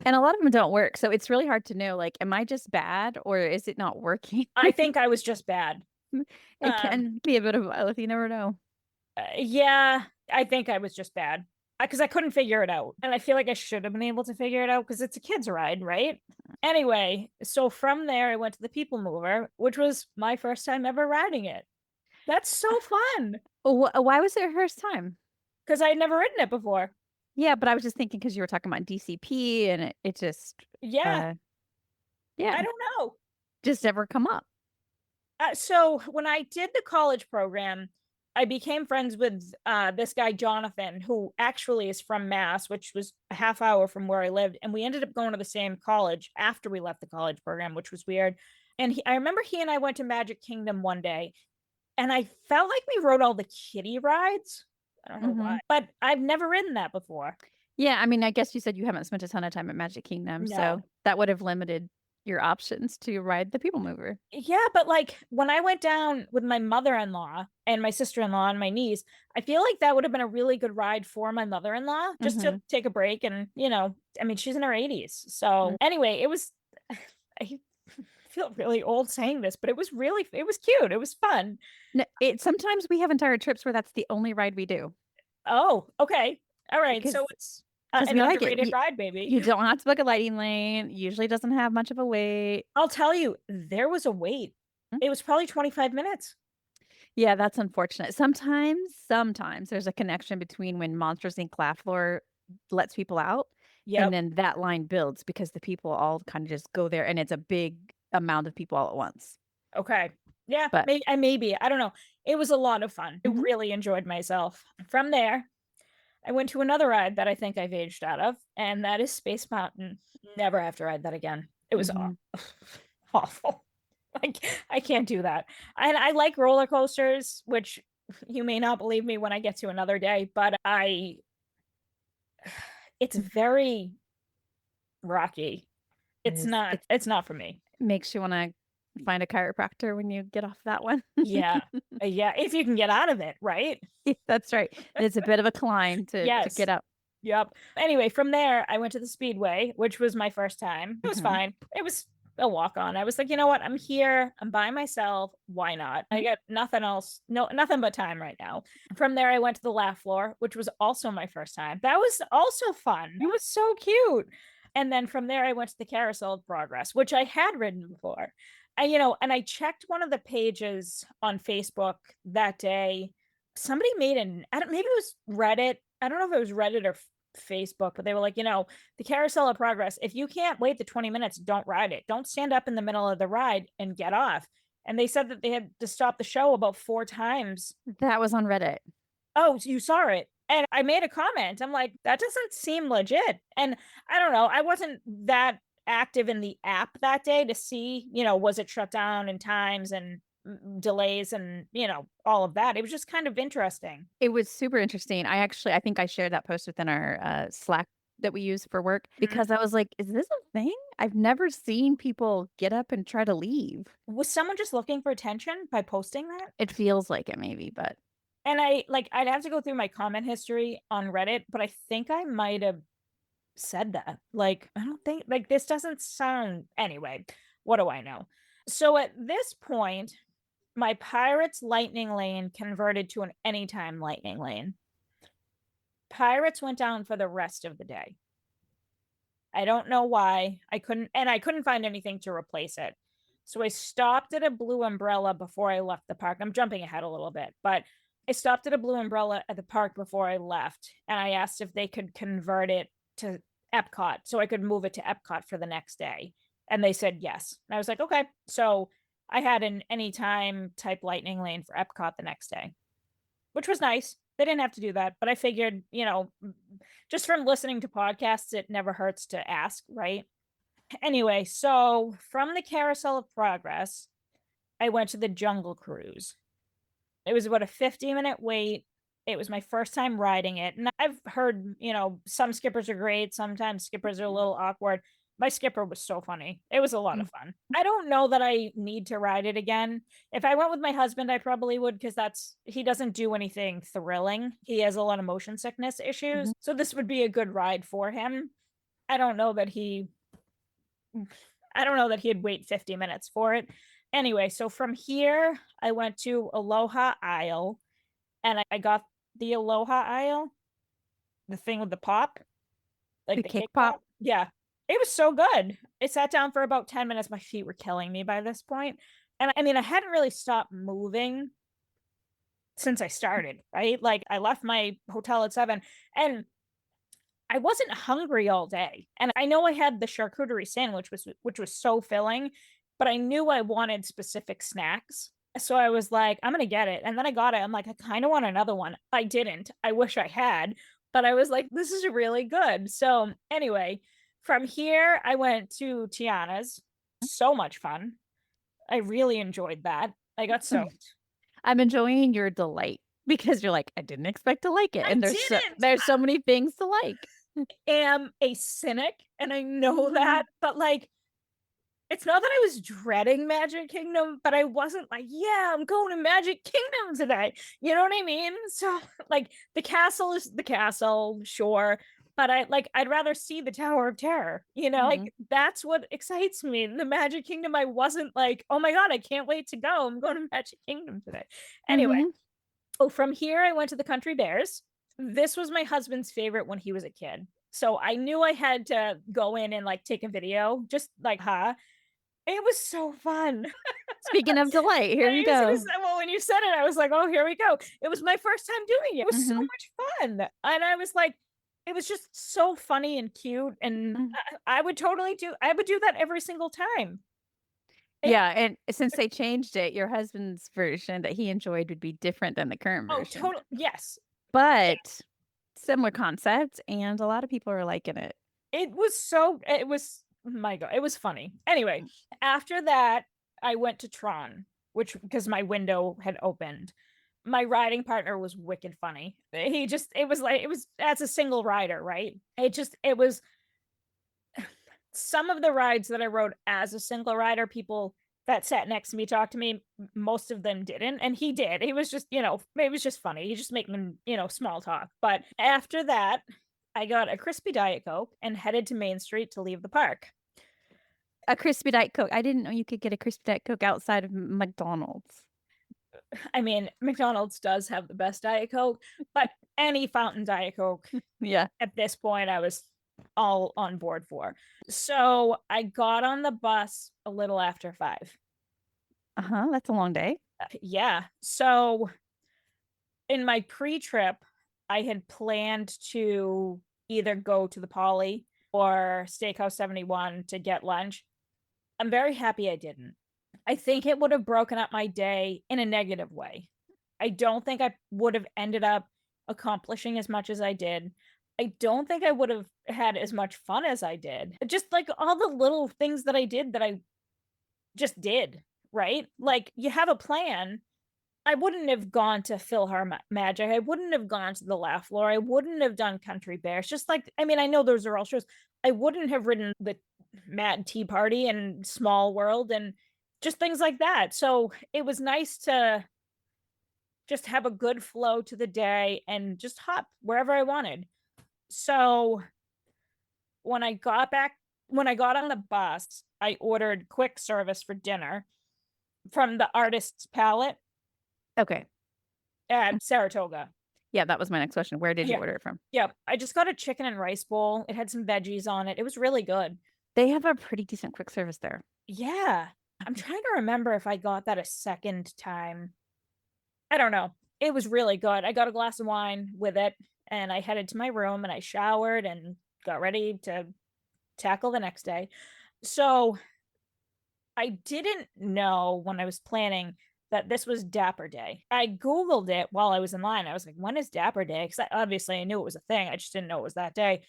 And a lot of them don't work. So it's really hard to know, like, am I just bad or is it not working? I think I was just bad. It can be a bit of both. You never know. Yeah, I think I was just bad because I couldn't figure it out. And I feel like I should have been able to figure it out because it's a kid's ride, right? Anyway, so from there, I went to the People Mover, which was my first time ever riding it. That's so fun. Why was it your first time? Because I had never ridden it before. Yeah, but I was just thinking because you were talking about DCP and it just... Yeah. I don't know. Just never come up. So when I did the college program, I became friends with this guy, Jonathan, who actually is from Mass, which was a half hour from where I lived. And we ended up going to the same college after we left the college program, which was weird. And I remember he and I went to Magic Kingdom one day, and I felt like we rode all the kiddie rides. I don't know why, but I've never ridden that before. Yeah, I mean, I guess you said you haven't spent a ton of time at Magic Kingdom, so that would have limited your options to ride the People Mover. Yeah, but like when I went down with my mother-in-law and my sister-in-law and my niece, I feel like that would have been a really good ride for my mother-in-law just to take a break. And, I mean, she's in her 80s. So anyway, it was, I feel really old saying this, but it was cute. It was fun. No, sometimes we have entire trips where that's the only ride we do. Oh, okay. All right. So it's an underrated ride, baby. You don't have to book a lighting lane. Usually doesn't have much of a wait. I'll tell you, there was a wait. It was probably 25 minutes. Yeah, that's unfortunate. Sometimes there's a connection between when Monsters Inc. Laugh Floor lets people out. Yeah. And then that line builds because the people all kind of just go there and it's a big amount of people all at once. Okay. Yeah, but maybe. I don't know. It was a lot of fun. I really enjoyed myself. From there, I went to another ride that I think I've aged out of, and that is Space Mountain. Never have to ride that again. It was awful. I can't do that. And I like roller coasters, which you may not believe me when I get to another day, but it's very rocky. It's not for me. Makes you want to find a chiropractor when you get off that one. Yeah. Yeah. If you can get out of it, right? That's right. It's a bit of a climb to get up. Yep. Anyway, from there, I went to the Speedway, which was my first time. It was fine. It was a walk on. I was like, you know what? I'm here. I'm by myself. Why not? I got nothing else. No, nothing but time right now. From there, I went to the laugh floor, which was also my first time. That was also fun. It was so cute. And then from there, I went to the Carousel of Progress, which I had ridden before. And I checked one of the pages on Facebook that day. Somebody made maybe it was Reddit. I don't know if it was Reddit or Facebook, but they were like, the Carousel of Progress, if you can't wait the 20 minutes, don't ride it. Don't stand up in the middle of the ride and get off. And they said that they had to stop the show about 4 times. That was on Reddit. Oh, so you saw it. And I made a comment. I'm like, that doesn't seem legit. And I don't know. I wasn't that active in the app that day to see, was it shut down in times and delays and, all of that. It was just kind of interesting. It was super interesting. I think I shared that post within our Slack that we use for work because I was like, is this a thing? I've never seen people get up and try to leave. Was someone just looking for attention by posting that? It feels like it maybe, but. And I'd have to go through my comment history on Reddit, but I think I might have said that. I don't think, this doesn't sound, anyway, what do I know? So at this point, my Pirates lightning lane converted to an anytime lightning lane. Pirates went down for the rest of the day. I don't know why. I couldn't find anything to replace it. So I stopped at a Blue Umbrella before I left the park. I'm jumping ahead a little bit, but I stopped at a Blue Umbrella at the park before I left, and I asked if they could convert it to Epcot so I could move it to Epcot for the next day. And they said yes. And I was like, okay. So I had an anytime type lightning lane for Epcot the next day, which was nice. They didn't have to do that, but I figured, just from listening to podcasts, it never hurts to ask, right? Anyway, so from the Carousel of Progress, I went to the Jungle Cruise. It was about a 50-minute wait. It was my first time riding it. And I've heard, some skippers are great. Sometimes skippers are a little awkward. My skipper was so funny. It was a lot of fun. I don't know that I need to ride it again. If I went with my husband, I probably would, because he doesn't do anything thrilling. He has a lot of motion sickness issues. So this would be a good ride for him. I don't know that he'd wait 50 minutes for it. Anyway, so from here, I went to Aloha Isle, and I got the Aloha Isle, the thing with the pop, like the cake pop. Yeah, it was so good. I sat down for about 10 minutes. My feet were killing me by this point. And I hadn't really stopped moving since I started, right? I left my hotel at 7, and I wasn't hungry all day. And I know I had the charcuterie sandwich, which was so filling, but I knew I wanted specific snacks. So I was like, I'm going to get it. And then I got it. I'm like, I kind of want another one. I didn't. I wish I had, but I was like, this is really good. So anyway, from here, I went to Tiana's. So much fun. I really enjoyed that. I got soaked. I'm enjoying your delight because you're like, I didn't expect to like it. And there's so many things to like. I am a cynic, and I know that, but it's not that I was dreading Magic Kingdom, but I wasn't like, yeah, I'm going to Magic Kingdom today. You know what I mean? So the castle is the castle, sure. But I'd rather see the Tower of Terror, that's what excites me. In the Magic Kingdom, I wasn't like, oh my God, I can't wait to go. I'm going to Magic Kingdom today. Anyway, from here, I went to the Country Bears. This was my husband's favorite when he was a kid. So I knew I had to go in and take a video, just it was so fun. Speaking of delight, here you go. Well, when you said it, I was like, oh, here we go. It was my first time doing it. It was so much fun. And I was like, it was just so funny and cute. And I would do that every single time. Yeah. And since they changed it, your husband's version that he enjoyed would be different than the current version. Oh, totally. Yes. But Similar concept, and a lot of people are liking it. It was, my God, it was funny. Anyway, after that, I went to Tron, which because my window had opened. My riding partner was wicked funny. It was as a single rider, right? It was some of the rides that I rode as a single rider, people that sat next to me talked to me, most of them didn't, and he did. He was just, it was just funny. He's just making, small talk. But after that, I got a crispy Diet Coke and headed to Main Street to leave the park. A crispy Diet Coke. I didn't know you could get a crispy Diet Coke outside of McDonald's. I mean, McDonald's does have the best Diet Coke, but any fountain Diet Coke Yeah. at this point, I was all on board for. So I got on the bus a little after 5. That's a long day. Yeah. So in my pre-trip, I had planned to either go to the Poly or Steakhouse 71 to get lunch. I'm very happy I didn't. I think it would have broken up my day in a negative way. I don't think I would have ended up accomplishing as much as I did. I don't think I would have had as much fun as I did. Just like all the little things that I did that I just did, right? Like you have a plan. I wouldn't have gone to PhilharMagic. I wouldn't have gone to the Laugh Floor. I wouldn't have done Country Bears. Just like, I mean, I know those are all shows. I wouldn't have ridden the Mad Tea Party and Small World and just things like that. So it was nice to just have a good flow to the day and just hop wherever I wanted. So when I got on the bus, I ordered quick service for dinner from the Artist's Palette Okay. at Saratoga. Yeah, that was my next question. Where did you order it from? Yeah, I just got a chicken and rice bowl. It had some veggies on it. It was really good. They have a pretty decent quick service there. Yeah. I'm trying to remember if I got that a second time. I don't know. It was really good. I got a glass of wine with it and I headed to my room and I showered and got ready to tackle the next day. So I didn't know when I was planning that this was Dapper Day. I Googled it while I was in line. I was like, when is Dapper Day? Because obviously I knew it was a thing. I just didn't know it was that day.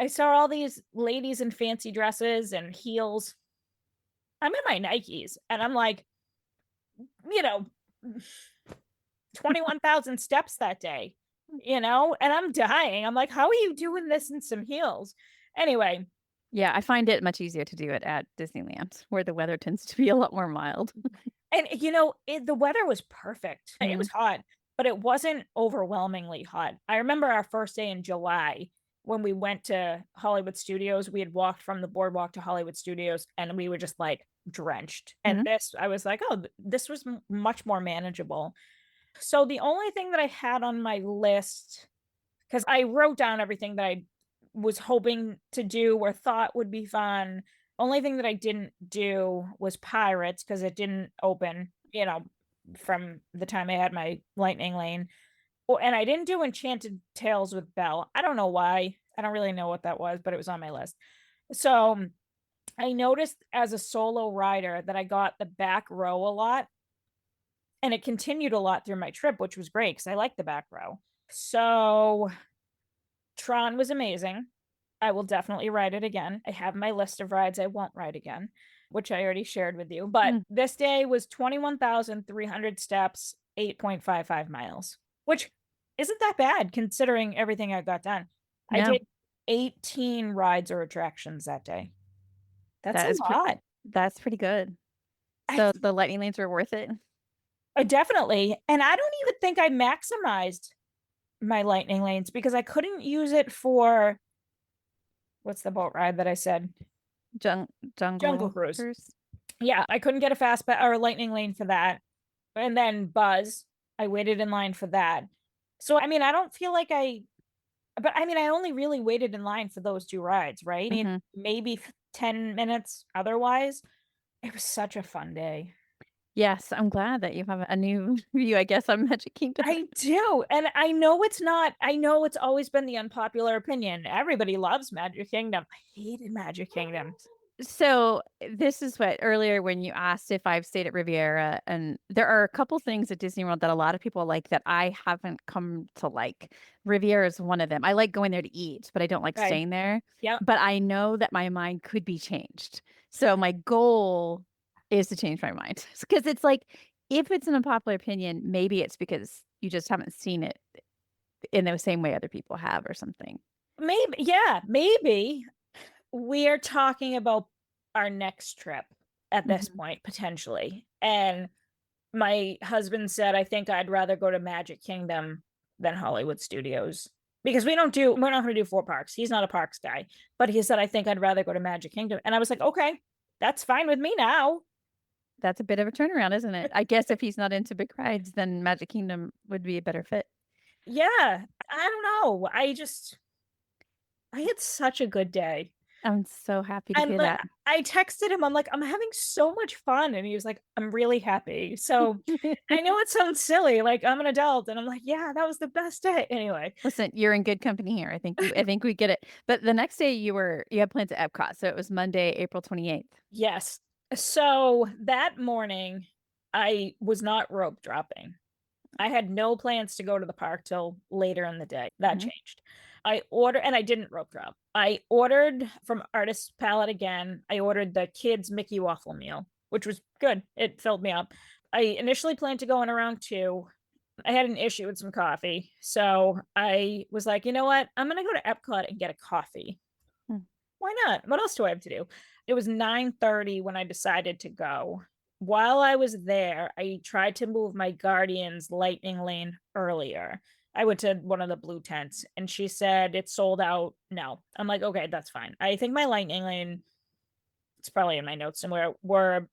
I saw all these ladies in fancy dresses and heels. I'm in my Nikes and I'm like, 21,000 steps that day, and I'm dying. I'm like, how are you doing this in some heels? Anyway. Yeah, I find it much easier to do it at Disneyland, where the weather tends to be a lot more mild. And, the weather was perfect. It was hot, but it wasn't overwhelmingly hot. I remember our first day in July when we went to Hollywood Studios. We had walked from the boardwalk to Hollywood Studios, and we were just, like, drenched. And I was like, oh, this was much more manageable. So the only thing that I had on my list, because I wrote down everything that I was hoping to do or thought would be fun. Only thing that I didn't do was Pirates because it didn't open, from the time I had my Lightning Lane. Oh, and I didn't do Enchanted Tales with Belle. I don't know why. I don't really know what that was, but it was on my list. So I noticed as a solo rider that I got the back row a lot. And it continued a lot through my trip, which was great because I like the back row. So Tron was amazing. I will definitely ride it again. I have my list of rides I won't ride again, which I already shared with you. But this day was 21,300 steps, 8.55 miles, which isn't that bad considering everything I got done. No. I did 18 rides or attractions that day. That's a lot. That's pretty good. So the Lightning Lanes were worth it? Definitely. And I don't even think I maximized my Lightning Lanes because I couldn't use it for what's the boat ride that I said? Jungle Cruise. Yeah, I couldn't get a fast or Lightning Lane for that. And then Buzz, I waited in line for that. So I mean, I don't feel like I only really waited in line for those 2 rides, right? I mean, maybe 10 minutes otherwise. It was such a fun day. Yes, I'm glad that you have a new view, I guess, on Magic Kingdom. I do. And I know it's always been the unpopular opinion. Everybody loves Magic Kingdom. I hated Magic Kingdom. So this is what earlier when you asked if I've stayed at Riviera, and there are a couple things at Disney World that a lot of people like that I haven't come to like. Riviera is one of them. I like going there to eat, but I don't like Okay. staying there. Yep. But I know that my mind could be changed. So my goal is to change my mind. Because it's like, if it's an unpopular opinion, maybe it's because you just haven't seen it in the same way other people have or something. Maybe, yeah, maybe we are talking about our next trip at this Mhm. point, potentially. And my husband said, I think I'd rather go to Magic Kingdom than Hollywood Studios because we're not going to do 4 parks. He's not a parks guy, but he said, I think I'd rather go to Magic Kingdom. And I was like, okay, that's fine with me now. That's a bit of a turnaround, isn't it? I guess if he's not into big rides, then Magic Kingdom would be a better fit. Yeah, I don't know. I had such a good day. I'm so happy to And hear that. I texted him, I'm like, I'm having so much fun. And he was like, I'm really happy. So I know it sounds silly, like I'm an adult. And I'm like, yeah, that was the best day. Anyway, Listen, you're in good company here. I think we get it. But the next day you had plans at Epcot, so it was Monday, April 28th. yes. So that morning, I was not rope dropping. I had no plans to go to the park till later in the day. That Mhm. changed. And I didn't rope drop. I ordered from Artist Palette again. I ordered the kids Mickey waffle meal, which was good. It filled me up. I initially planned to go in around 2. I had an issue with some coffee. So I was like, you know what? I'm going to go to Epcot and get a coffee. Hmm. Why not? What else do I have to do? It was 9:30 when I decided to go. While I was there, I tried to move my Guardian's Lightning Lane earlier. I went to one of the blue tents and she said it's sold out. No. I'm like, okay, that's fine. I think my Lightning Lane, it's probably in my notes somewhere, were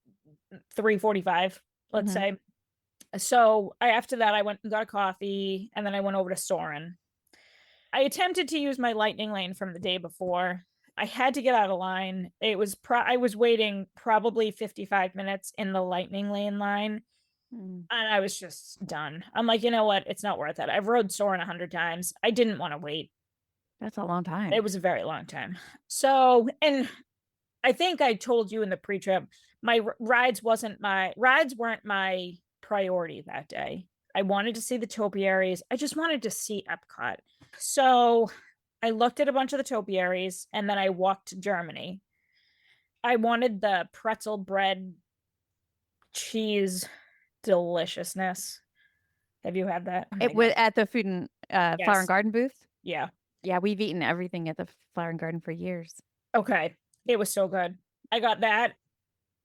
3:45, let's Mhm. say. So after that, I went and got a coffee and then I went over to Soren. I attempted to use my Lightning Lane from the day before. I had to get out of line. I was waiting probably 55 minutes in the Lightning Lane line, Mm. and I was just done. I'm like, you know what? It's not worth it. I've rode Soarin' 100 times. I didn't want to wait. That's a long time. It was a very long time. So, and I think I told you in the pre-trip, rides weren't my priority that day. I wanted to see the topiaries. I just wanted to see Epcot. So I looked at a bunch of the topiaries and then I walked to Germany. I wanted the pretzel bread cheese deliciousness. Have you had that? Oh my It was God. at the Food and Flower and Yes. Garden booth. Yeah. Yeah, we've eaten everything at the Flower and Garden for years. Okay. It was so good. I got that.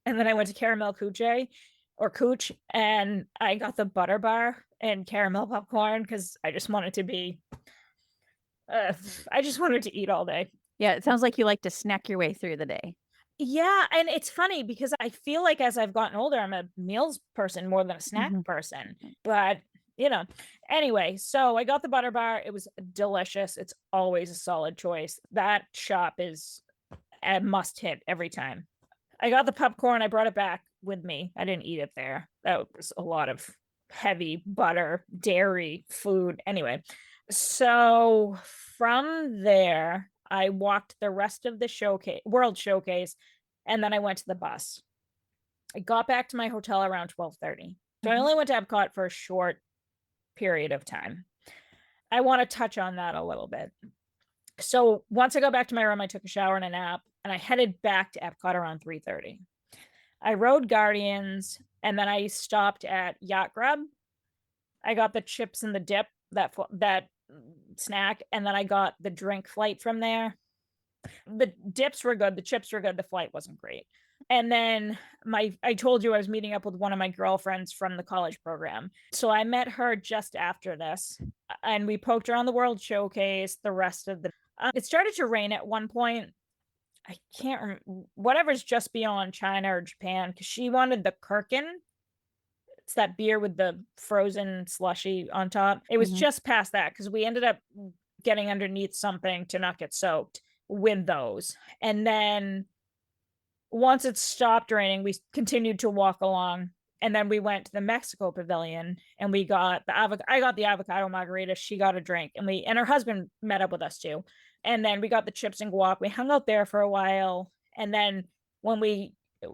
And then I went to Caramel Cooche or Cooch and I got the butter bar and caramel popcorn because I just wanted to eat all day. Yeah, it sounds like you like to snack your way through the day. Yeah, and it's funny because I feel like as I've gotten older, I'm a meals person more than a snack Mhm. person. But, anyway, so I got the butter bar. It was delicious. It's always a solid choice. That shop is a must hit every time. I got the popcorn. I brought it back with me. I didn't eat it there. That was a lot of heavy butter, dairy food. Anyway, so from there, I walked the rest of the World Showcase, and then I went to the bus. I got back to my hotel around 12:30. So I Mhm. only went to Epcot for a short period of time. I want to touch on that a little bit. So once I got back to my room, I took a shower and a nap, and I headed back to Epcot around 3:30. I rode Guardians, and then I stopped at Yacht Grub. I got the chips and the dip, that snack, and then I got the drink flight from there. The dips were good, the chips were good, the flight wasn't great. And then I told you I was meeting up with one of my girlfriends from the college program. So I met her just after this, and we poked around the World Showcase, the rest of the it started to rain at one point. I can't remember whatever's just beyond China or Japan because she wanted the Kirkin. It's that beer with the frozen slushy on top. It was Mhm. just past that because we ended up getting underneath something to not get soaked with those. And then once it stopped raining, we continued to walk along. And then we went to the Mexico pavilion and we got I got the avocado margarita. She got a drink and her husband met up with us too. And then we got the chips and guac. We hung out there for a while. And then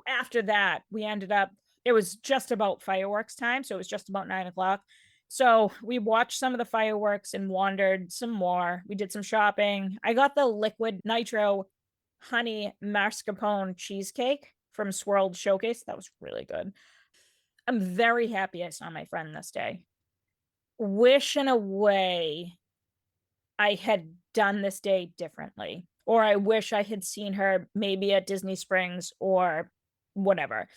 After that, we ended up, it was just about fireworks time. So it was just about 9 o'clock. So we watched some of the fireworks and wandered some more. We did some shopping. I got the liquid nitro honey mascarpone cheesecake from Swirled Showcase. That was really good. I'm very happy I saw my friend this day. Wish in a way I had done this day differently, or I wish I had seen her maybe at Disney Springs or whatever.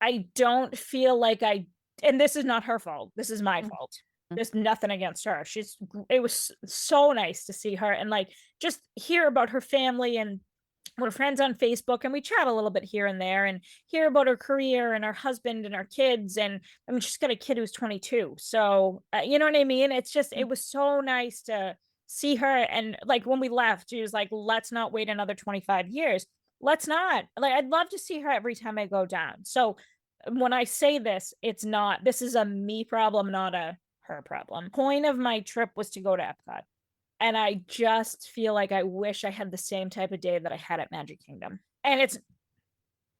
I don't feel like and this is not her fault. This is my fault. There's nothing against her. It was so nice to see her and like just hear about her family, and we're friends on Facebook and we chat a little bit here and there and hear about her career and her husband and her kids. And I mean, she's got a kid who's 22. So, you know what I mean? It's just, it was so nice to see her. And like when we left, she was like, let's not wait another 25 years. Let's not. Like, I'd love to see her every time I go down. So when I say this, this is a me problem, not a her problem. Point of my trip was to go to Epcot. And I just feel like I wish I had the same type of day that I had at Magic Kingdom. And it's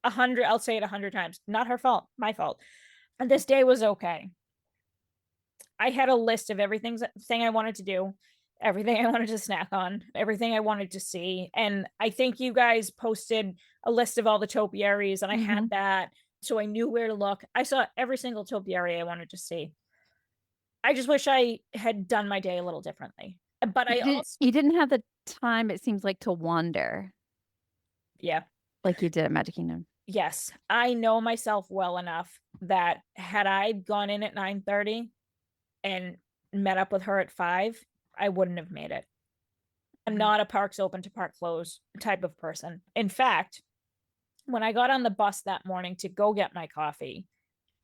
100, I'll say it 100 times. Not her fault, my fault. And this day was okay. I had a list of everything I wanted to do, everything I wanted to snack on, everything I wanted to see. And I think you guys posted a list of all the topiaries, and I had that. So I knew where to look. I saw every single topiary I wanted to see. I just wish I had done my day a little differently. But you didn't have the time, it seems like, to wander. Yeah. Like you did at Magic Kingdom. Yes. I know myself well enough that had I gone in at 9:30 and met up with her at 5, I wouldn't have made it. I'm not a parks open to park close type of person. In fact, when I got on the bus that morning to go get my coffee,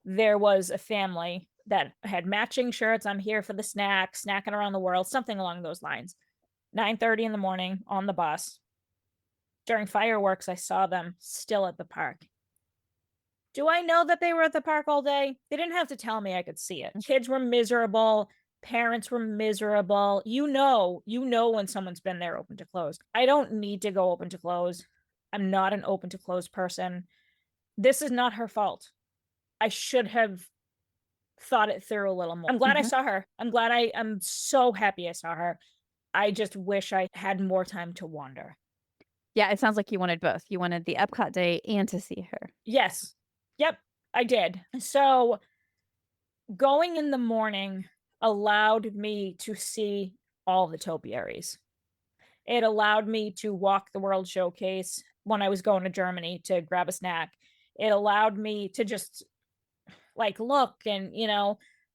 there was a family that had matching shirts. I'm here for the snacking around the world, something along those lines. 9:30 in the morning on the bus. During fireworks, I saw them still at the park. Do I know that they were at the park all day? They didn't have to tell me, I could see it. Kids were miserable. Parents were miserable. You know when someone's been there open to close. I don't need to go open to close. I'm not an open to close person. This is not her fault. I should have thought it through a little more. I'm glad I saw her. I'm so happy I saw her. I just wish I had more time to wander. Yeah, it sounds like you wanted both. You wanted the Epcot day and to see her. Yes. Yep, I did. So going in the morning allowed me to see all the topiaries. It allowed me to walk the World Showcase when I was going to Germany to grab a snack. It allowed me to just like look, and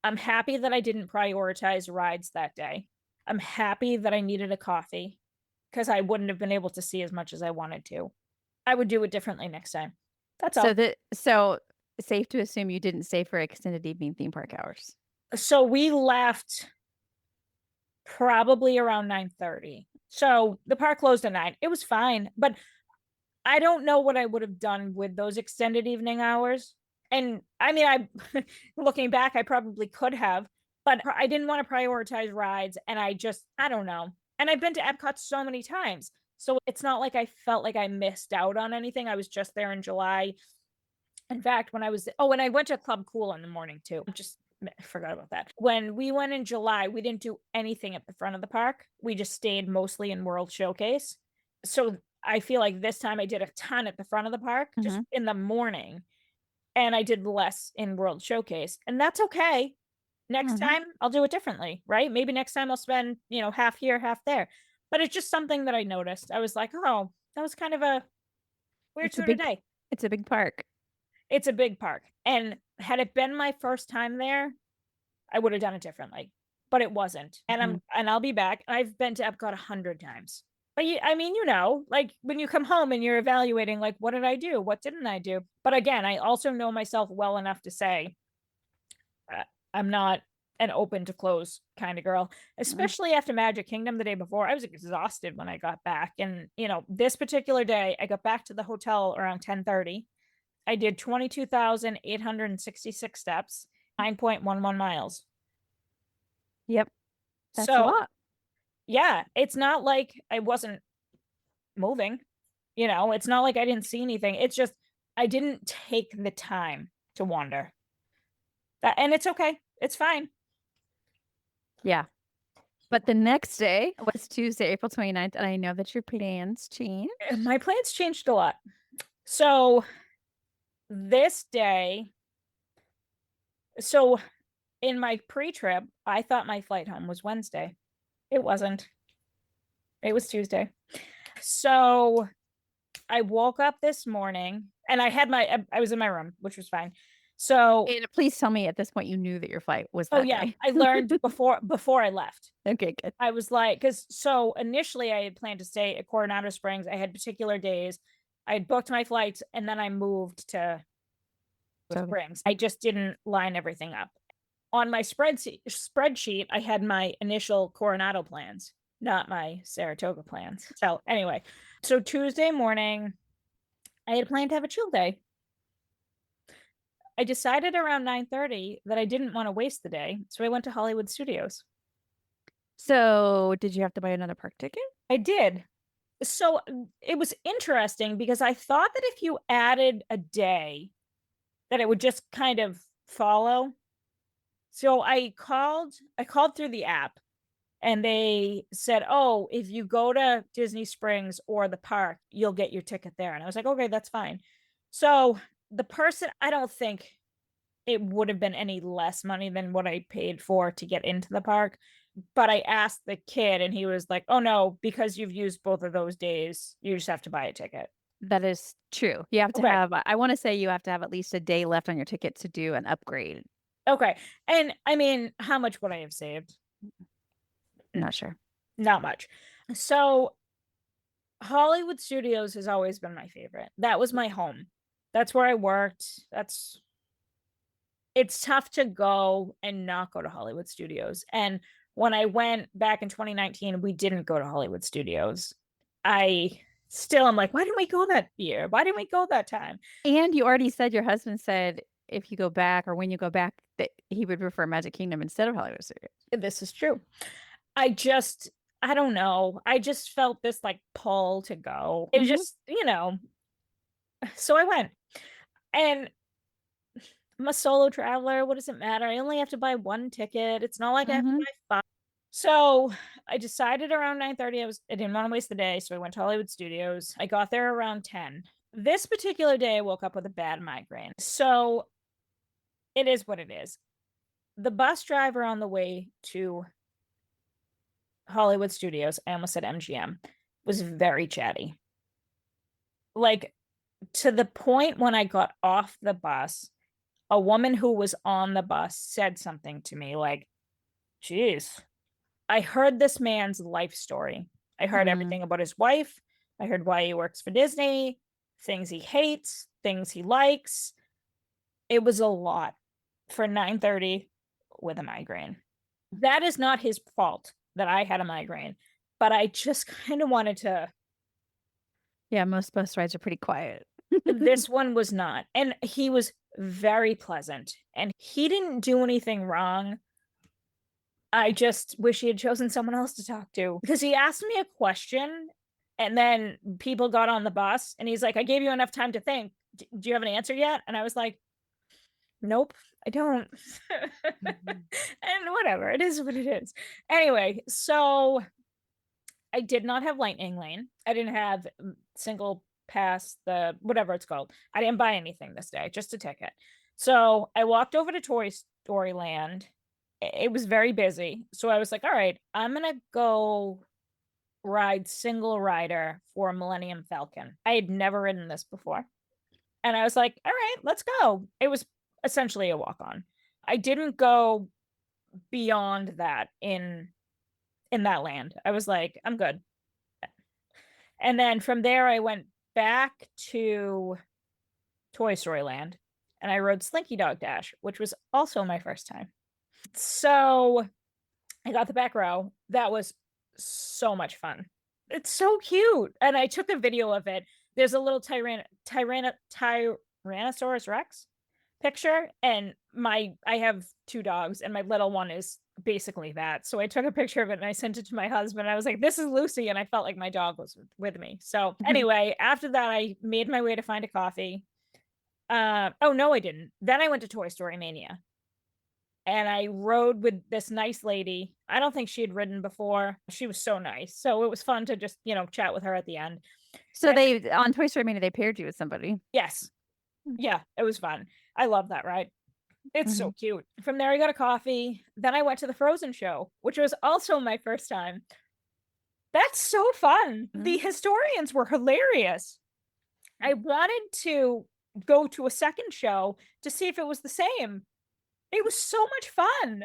I'm happy that I didn't prioritize rides that day. I'm happy that I needed a coffee because I wouldn't have been able to see as much as I wanted to. I would do it differently next time. That's all. So safe to assume you didn't stay for extended evening theme park hours. So we left probably around 9:30. So the park closed at 9. It was fine, but I don't know what I would have done with those extended evening hours. And I mean, looking back, I probably could have, but I didn't want to prioritize rides. And I don't know. And I've been to Epcot so many times. So it's not like I felt like I missed out on anything. I was just there in July. In fact, when I went to Club Cool in the morning too. Just forgot about that. When we went in July, we didn't do anything at the front of the park. We just stayed mostly in World Showcase. So I feel like this time I did a ton at the front of the park, just in the morning. And I did less in World Showcase. And that's okay. Next time I'll do it differently, right? Maybe next time I'll spend, half here, half there. But it's just something that I noticed. I was like, oh, that was kind of a weird sort of day. It's a big park. It's a big park. And had it been my first time there, I would have done it differently. But it wasn't. And I'll be back. I've been to Epcot 100 times. But like when you come home and you're evaluating, like, what did I do? What didn't I do? But again, I also know myself well enough to say, I'm not an open to close kind of girl, especially after Magic Kingdom the day before. I was exhausted when I got back. And, this particular day, I got back to the hotel around 10:30. I did 22,866 steps, 9.11 miles. Yep. That's a lot. Yeah, it's not like I wasn't moving. You know, it's not like I didn't see anything. It's just I didn't take the time to wander. And it's okay. It's fine. Yeah. But the next day was Tuesday, April 29th, and I know that your plans changed. My plans changed a lot. So this day, so in my pre-trip, I thought my flight home was Wednesday. It wasn't. It was Tuesday. So I woke up this morning and I was in my room, which was fine. So And please tell me at this point you knew that your flight was that day. I learned before I left. Okay, good. I was like, so initially I had planned to stay at Coronado Springs. I had particular days. I had booked my flights and then I moved to Springs. I just didn't line everything up. On my spreadsheet, I had my initial Coronado plans, not my Saratoga plans. So anyway, so Tuesday morning, I had planned to have a chill day. I decided around 9:30 that I didn't want to waste the day, so I went to Hollywood Studios. So did you have to buy another park ticket? I did. So it was interesting because I thought that if you added a day, that it would just kind of follow. So I called through the app and they said, oh, if you go to Disney Springs or the park, you'll get your ticket there. And I was like, okay, that's fine. So the person, I don't think it would have been any less money than what I paid for to get into the park. But I asked the kid and he was like, oh no, because you've used both of those days, you just have to buy a ticket. That is true. You have to have, I want to say you have to have at least a day left on your ticket to do an upgrade. Okay. And I mean, how much would I have saved? Not sure. Not much. So Hollywood Studios has always been my favorite. That was my home. That's where I worked. It's tough to go and not go to Hollywood Studios. And when I went back in 2019, we didn't go to Hollywood Studios. I'm like, why didn't we go that year? Why didn't we go that time? And you already said your husband said if you go back or when you go back that he would prefer Magic Kingdom instead of Hollywood Studios. This is true. I don't know. I just felt this like pull to go. It was just, so I went. And I'm a solo traveler. What does it matter? I only have to buy one ticket. It's not like I have to buy 5. So I decided around 9:30 I didn't want to waste the day, so I went to Hollywood Studios. I got there around 10. This particular day I woke up with a bad migraine. So it is what it is. The bus driver on the way to Hollywood Studios, I almost said MGM, was very chatty. Like to the point when I got off the bus, a woman who was on the bus said something to me like, geez, I heard this man's life story. I heard everything about his wife. I heard why he works for Disney, things he hates, things he likes. It was a lot for 9:30 with a migraine. That is not his fault that I had a migraine, but I just kind of wanted to. Yeah, most bus rides are pretty quiet. This one was not. And he was very pleasant and he didn't do anything wrong. I just wish he had chosen someone else to talk to because he asked me a question and then people got on the bus and he's like, I gave you enough time to think. Do you have an answer yet? And I was like, nope, I don't. And whatever, it is what it is. Anyway, so I did not have Lightning Lane. I didn't have single pass, the whatever it's called. I didn't buy anything this day, just a ticket. So I walked over to Toy Story Land. It was very busy. So I was like, all right, I'm going to go ride single rider for Millennium Falcon. I had never ridden this before. And I was like, all right, let's go. It was essentially a walk-on. I didn't go beyond that in that land. I was like, I'm good. And then from there, I went back to Toy Story Land and I rode Slinky Dog Dash, which was also my first time. So I got the back row. That was so much fun. It's so cute. And I took a video of it. There's a little Tyrannosaurus Rex picture. And I have 2 dogs and my little one is basically that. So I took a picture of it and I sent it to my husband. I was like, this is Lucy. And I felt like my dog was with me. So anyway, after that, I made my way to find a coffee. Oh, no, I didn't. Then I went to Toy Story Mania. And I rode with this nice lady. I don't think she had ridden before. She was so nice. So it was fun to just, chat with her at the end. So they on Toy Story Mania, they paired you with somebody. Yes. Yeah, it was fun. I love that ride. It's so cute. From there, I got a coffee. Then I went to the Frozen show, which was also my first time. That's so fun. The historians were hilarious. I wanted to go to a second show to see if it was the same. It was so much fun.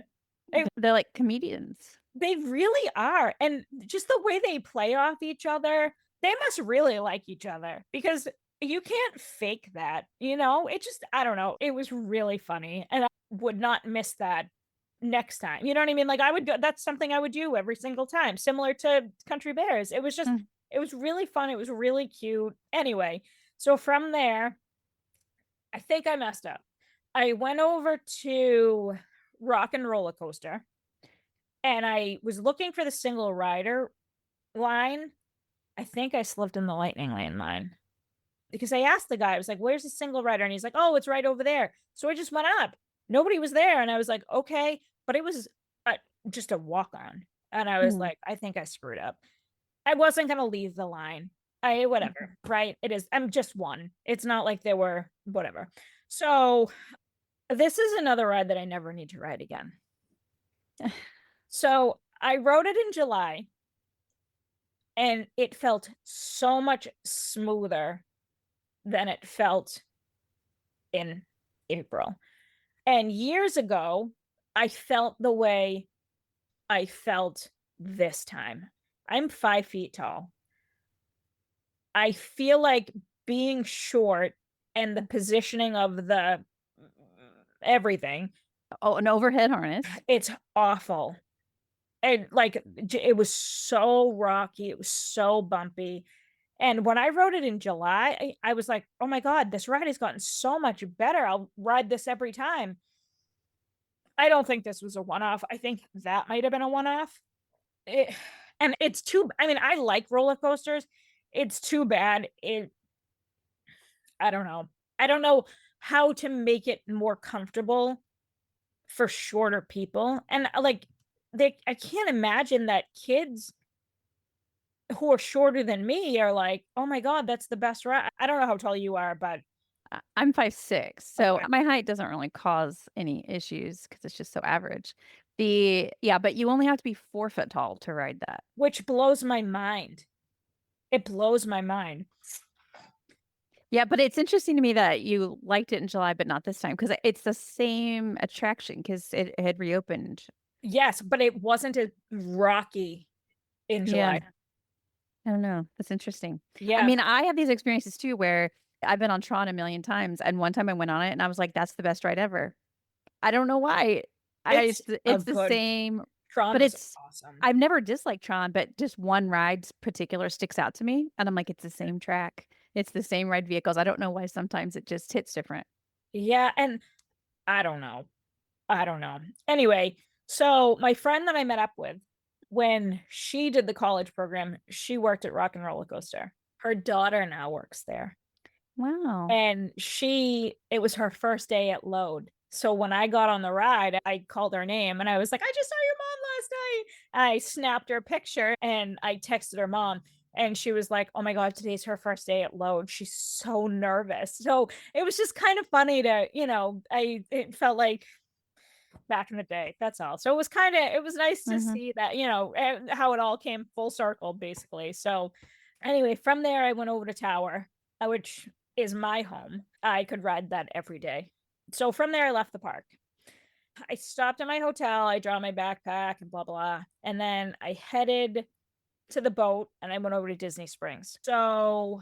They're like comedians. They really are. And just the way they play off each other, they must really like each other because you can't fake that, It just, I don't know. It was really funny. And I would not miss that next time. You know what I mean? Like I would go, that's something I would do every single time, similar to Country Bears. It was just, it was really fun. It was really cute. Anyway, so from there, I think I messed up. I went over to Rock and Roller Coaster and I was looking for the single rider line. I think I slipped in the lightning lane line because I asked the guy, I was like, where's the single rider? And he's like, oh, it's right over there. So I just went up. Nobody was there. And I was like, okay, but it was just a walk on. And I was like, I think I screwed up. I wasn't going to leave the line. Whatever, right? It is. I'm just one. It's not like there were whatever. So this is another ride that I never need to ride again. So I rode it in July and it felt so much smoother than it felt in April. And years ago, I felt the way I felt this time. I'm 5 feet tall. I feel like being short and the positioning of the everything. Oh, an overhead harness. It's awful. And like, it was so rocky. It was so bumpy. And when I rode it in July, I was like, oh my God, this ride has gotten so much better. I'll ride this every time. I don't think this was a one-off. I think that might have been a one-off. And it's I like roller coasters. It's too bad. I don't know. I don't know how to make it more comfortable for shorter people. And like, I can't imagine that kids who are shorter than me are like, oh my God, that's the best ride. I don't know how tall you are, but I'm 5'6", so okay. my height doesn't really cause any issues because it's just so average. But you only have to be 4 foot tall to ride that. Which blows my mind. It blows my mind. Yeah, but it's interesting to me that you liked it in July, but not this time because it's the same attraction because it had reopened. Yes, but it wasn't as rocky in July. Yeah. I don't know. That's interesting. Yeah. I mean, I have these experiences too where I've been on Tron a million times, and one time I went on it and I was like, that's the best ride ever. I don't know why. It's the same. Tron, but it's awesome. I've never disliked Tron, but just one ride particular sticks out to me. And I'm like, it's the same track. It's the same ride vehicles. I don't know why sometimes it just hits different. Yeah. And I don't know. Anyway, so my friend that I met up with, when she did the college program, she worked at Rock and Roller Coaster. Her daughter now works there. Wow. And it was her first day at Load. So when I got on the ride, I called her name and I was like, I just saw your mom last night. And I snapped her a picture and I texted her mom. And she was like, oh my God, today's her first day at Load. She's so nervous. So it was just kind of funny to, it felt like back in the day. That's all. So it was nice to see that, how it all came full circle, basically. So anyway, from there, I went over to Tower, which is my home. I could ride that every day. So from there, I left the park. I stopped at my hotel. I dropped my backpack and blah, blah. And then I headed to the boat and I went over to Disney Springs. So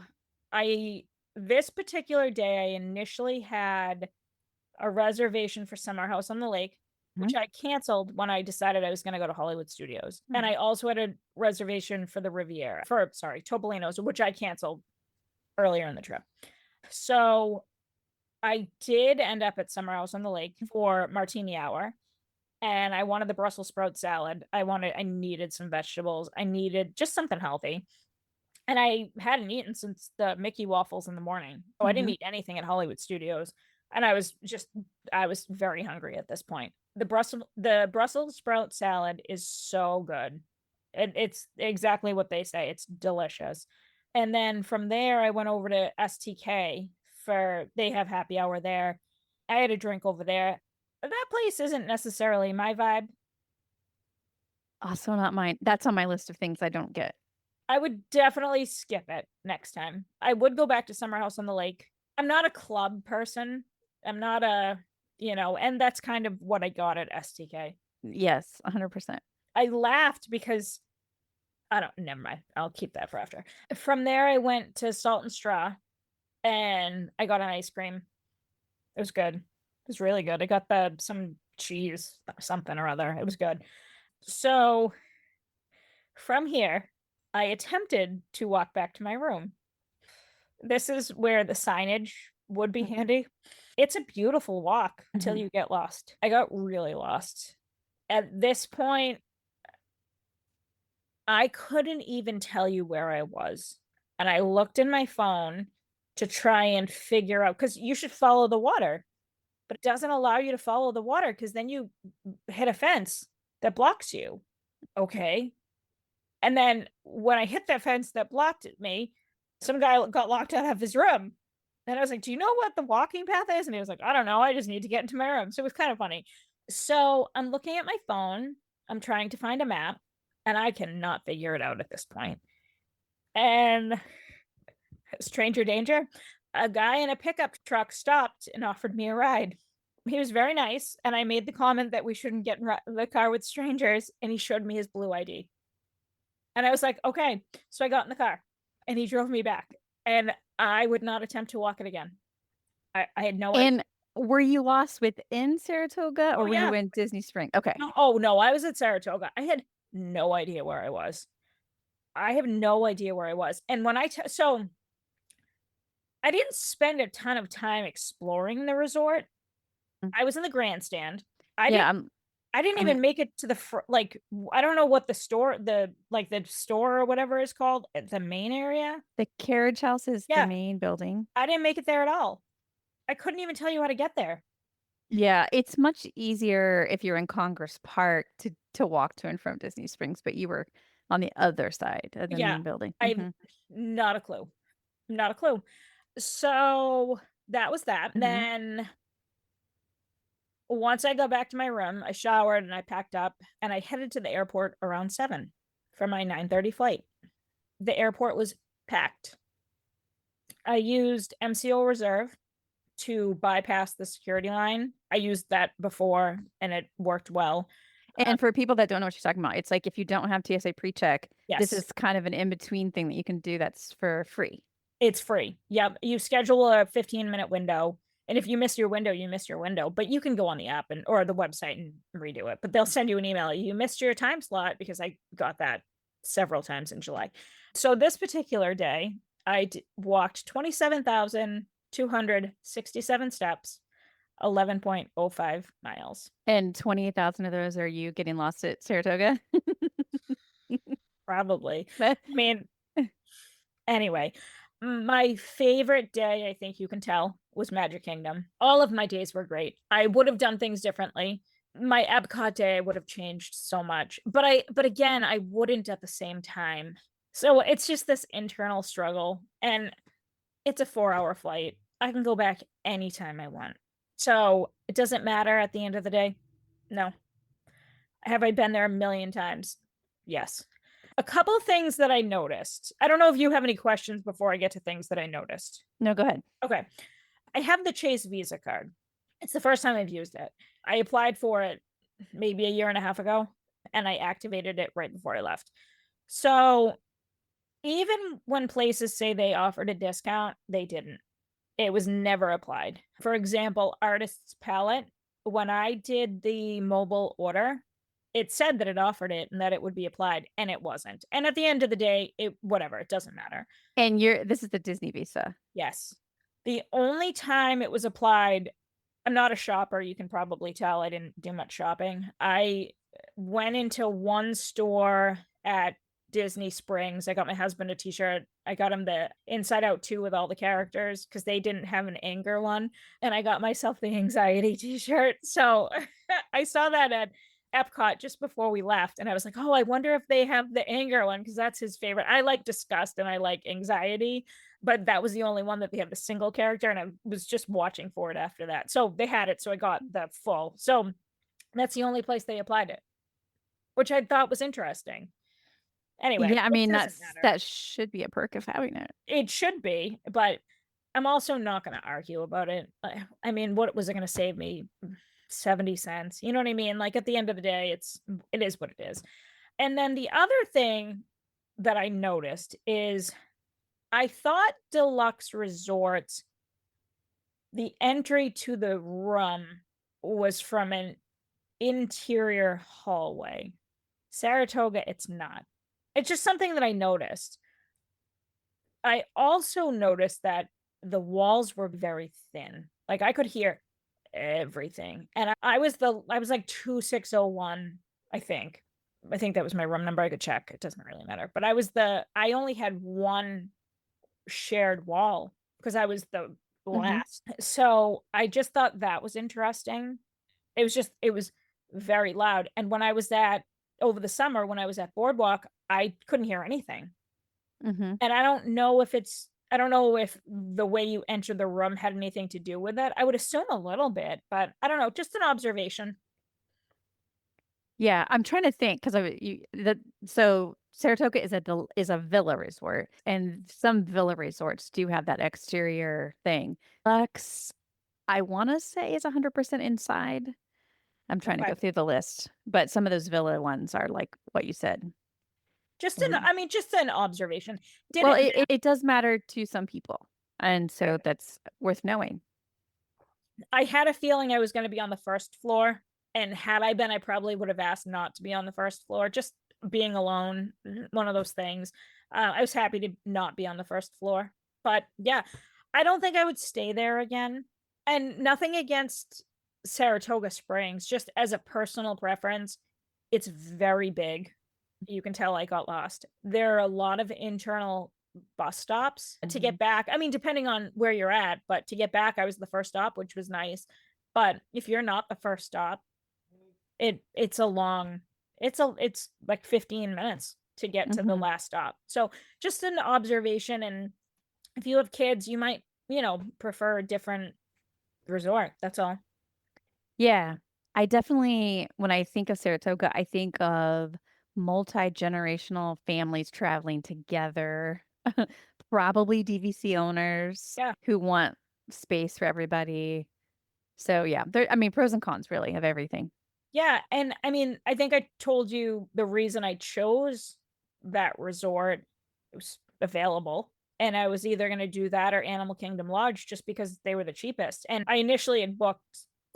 this particular day, I initially had a reservation for Summer House on the Lake, which I canceled when I decided I was going to go to Hollywood Studios. And I also had a reservation for the Riviera, Topolino's, which I canceled earlier in the trip. So I did end up at Summer House on the Lake for Martini Hour. and I wanted the Brussels sprout salad. I needed some vegetables. I needed just something healthy. And I hadn't eaten since the Mickey waffles in the morning. So I didn't eat anything at Hollywood Studios. And I was very hungry at this point. The Brussels sprout salad is so good. It's exactly what they say. It's delicious. And then from there, I went over to STK they have happy hour there. I had a drink over there. That place isn't necessarily my vibe. Also not mine. That's on my list of things I don't get. I would definitely skip it next time. I would go back to Summer House on the Lake. I'm not a club person. I'm not and that's kind of what I got at STK. Yes, 100%. I laughed because never mind. I'll keep that for after. From there, I went to Salt and Straw and I got an ice cream. It was good. It was really good. I got some cheese, something or other. It was good. So from here, I attempted to walk back to my room. This is where the signage would be handy. It's a beautiful walk until you get lost. I got really lost. At this point, I couldn't even tell you where I was. And I looked in my phone to try and figure out, because you should follow the water, but it doesn't allow you to follow the water because then you hit a fence that blocks you. Okay. And then when I hit that fence that blocked me, some guy got locked out of his room. And I was like, do you know what the walking path is? And he was like, I don't know. I just need to get into my room. So it was kind of funny. So I'm looking at my phone. I'm trying to find a map and I cannot figure it out at this point. And stranger danger, a guy in a pickup truck stopped and offered me a ride. He was very nice. And I made the comment that we shouldn't get in the car with strangers. And he showed me his blue ID. And I was like, okay. So I got in the car and he drove me back. And I would not attempt to walk it again. I had no idea. And were you lost within Saratoga or were you in Disney Springs? Okay. No, I was at Saratoga. I had no idea where I was. I have no idea where I was. And when so I didn't spend a ton of time exploring the resort. I was in the grandstand. I didn't even make it to the I don't know what the store or whatever is called, the main area. The carriage house is the main building. I didn't make it there at all. I couldn't even tell you how to get there. Yeah, it's much easier if you're in Congress Park to walk to and from Disney Springs, but you were on the other side of the main building. I not a clue. Not a clue. So that was that. Then once I got back to my room, I showered and I packed up and I headed to the airport around 7 for my 9:30 flight. The airport was packed. I used MCO Reserve to bypass the security line. I used that before and it worked well. And for people that don't know what you're talking about, it's like if you don't have TSA pre-check, this is kind of an in-between thing that you can do that's for free. It's free. Yep. You schedule a 15-minute window. And if you miss your window, you miss your window. But you can go on the app or the website and redo it. But they'll send you an email. You missed your time slot, because I got that several times in July. So this particular day, I walked 27,267 steps, 11.05 miles. And 28,000 of those are you getting lost at Saratoga? Probably. I mean, anyway, my favorite day, I think you can tell, was Magic Kingdom. All of my days were great. I would have done things differently. My Epcot day would have changed so much. But again, I wouldn't at the same time. So it's just this internal struggle. And it's a 4-hour flight. I can go back anytime I want. So it doesn't matter at the end of the day. No. Have I been there a million times? Yes. A couple of things that I noticed. I don't know if you have any questions before I get to things that I noticed. No, go ahead. Okay. I have the Chase Visa card. It's the first time I've used it. I applied for it maybe a year and a half ago, and I activated it right before I left. So even when places say they offered a discount, they didn't. It was never applied. For example, Artist's Palette, when I did the mobile order, it said that it offered it and that it would be applied, and it wasn't. And at the end of the day, it doesn't matter. And this is the Disney Visa. Yes. The only time it was applied, I'm not a shopper. You can probably tell I didn't do much shopping. I went into one store at Disney Springs. I got my husband a t-shirt. I got him the Inside Out 2 with all the characters because they didn't have an anger one. And I got myself the anxiety t-shirt. So I saw that at Epcot just before we left. And I was like, oh, I wonder if they have the anger one because that's his favorite. I like disgust and I like anxiety, but that was the only one that they had the single character. And I was just watching for it after that. So they had it. So I got the full. So that's the only place they applied it, which I thought was interesting. Anyway, Yeah, I mean, doesn't matter. that should be a perk of having it. It should be, but I'm also not going to argue about it. I mean, what was it going to save me? 70 cents. You know what I mean? Like at the end of the day, it is what it is. And then the other thing that I noticed is I thought deluxe resorts, the entry to the room was from an interior hallway. Saratoga, it's not. It's just something that I noticed. I also noticed that the walls were very thin. Like I could hear everything. And I was like 2601, I think. I think that was my room number. I could check. It doesn't really matter. But I only had one shared wall because I was the last. So I just thought that was interesting. It was very loud. And when I was over the summer, when I was at Boardwalk, I couldn't hear anything. And I don't know if the way you enter the room had anything to do with it. I would assume a little bit, but I don't know. Just an observation. Yeah, I'm trying to think because so Saratoga is a villa resort, and some villa resorts do have that exterior thing. Lux, I want to say is 100% inside. I'm trying to go through the list, but some of those villa ones are like what you said. Just an observation. Well, it does matter to some people, and so that's worth knowing. I had a feeling I was going to be on the first floor, and had I been, I probably would have asked not to be on the first floor. Just being alone, one of those things. I was happy to not be on the first floor, but yeah, I don't think I would stay there again. And nothing against Saratoga Springs, just as a personal preference, it's very big. You can tell I got lost. There are a lot of internal bus stops to get back. I mean, depending on where you're at, but to get back, I was the first stop, which was nice. But if you're not the first stop, it's like 15 minutes to get to the last stop. So just an observation. And if you have kids, you might, prefer a different resort. That's all. Yeah, I definitely, when I think of Saratoga, I think of multi-generational families traveling together, probably DVC owners who want space for everybody. So yeah, pros and cons really of everything. Yeah, and I mean, I think I told you the reason I chose that resort. It was available, and I was either going to do that or Animal Kingdom Lodge just because they were the cheapest. And I initially had booked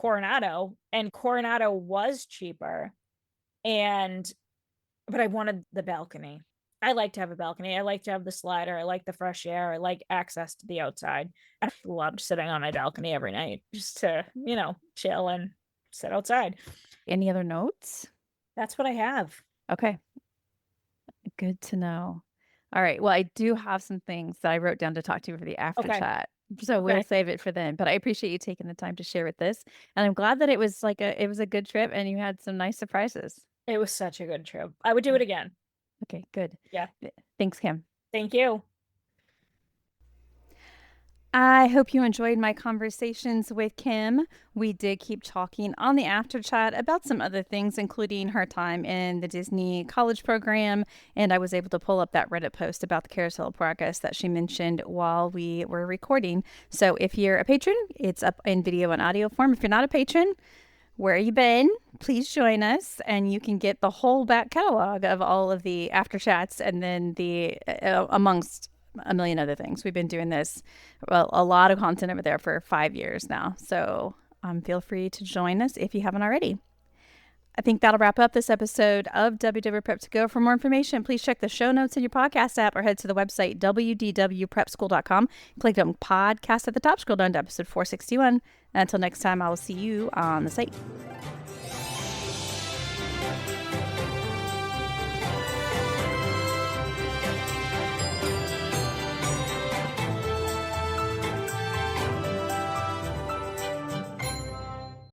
Coronado, and Coronado was cheaper, but I wanted the balcony. I like to have a balcony. I like to have the slider. I like the fresh air. I like access to the outside. I loved sitting on my balcony every night just to, chill and sit outside. Any other notes? That's what I have. Okay. Good to know. All right. Well, I do have some things that I wrote down to talk to you for the after chat. So we'll save it for then. But I appreciate you taking the time to share with this. And I'm glad that it was a good trip and you had some nice surprises. It was such a good trip. I would do it again. Okay, good. Yeah. Thanks, Kim. Thank you. I hope you enjoyed my conversations with Kim. We did keep talking on the after chat about some other things, including her time in the Disney college program. And I was able to pull up that Reddit post about the Carousel progress that she mentioned while we were recording. So if you're a patron, it's up in video and audio form. If you're not a patron, where you been? Please join us, and you can get the whole back catalog of all of the after chats, and then amongst a million other things. We've been doing this, a lot of content over there for 5 years now. So feel free to join us if you haven't already. I think that'll wrap up this episode of WDW Prep To Go. For more information, please check the show notes in your podcast app or head to the website wdwprepschool.com. Click on podcast at the top, scroll down to episode 461. Until next time, I will see you on the site.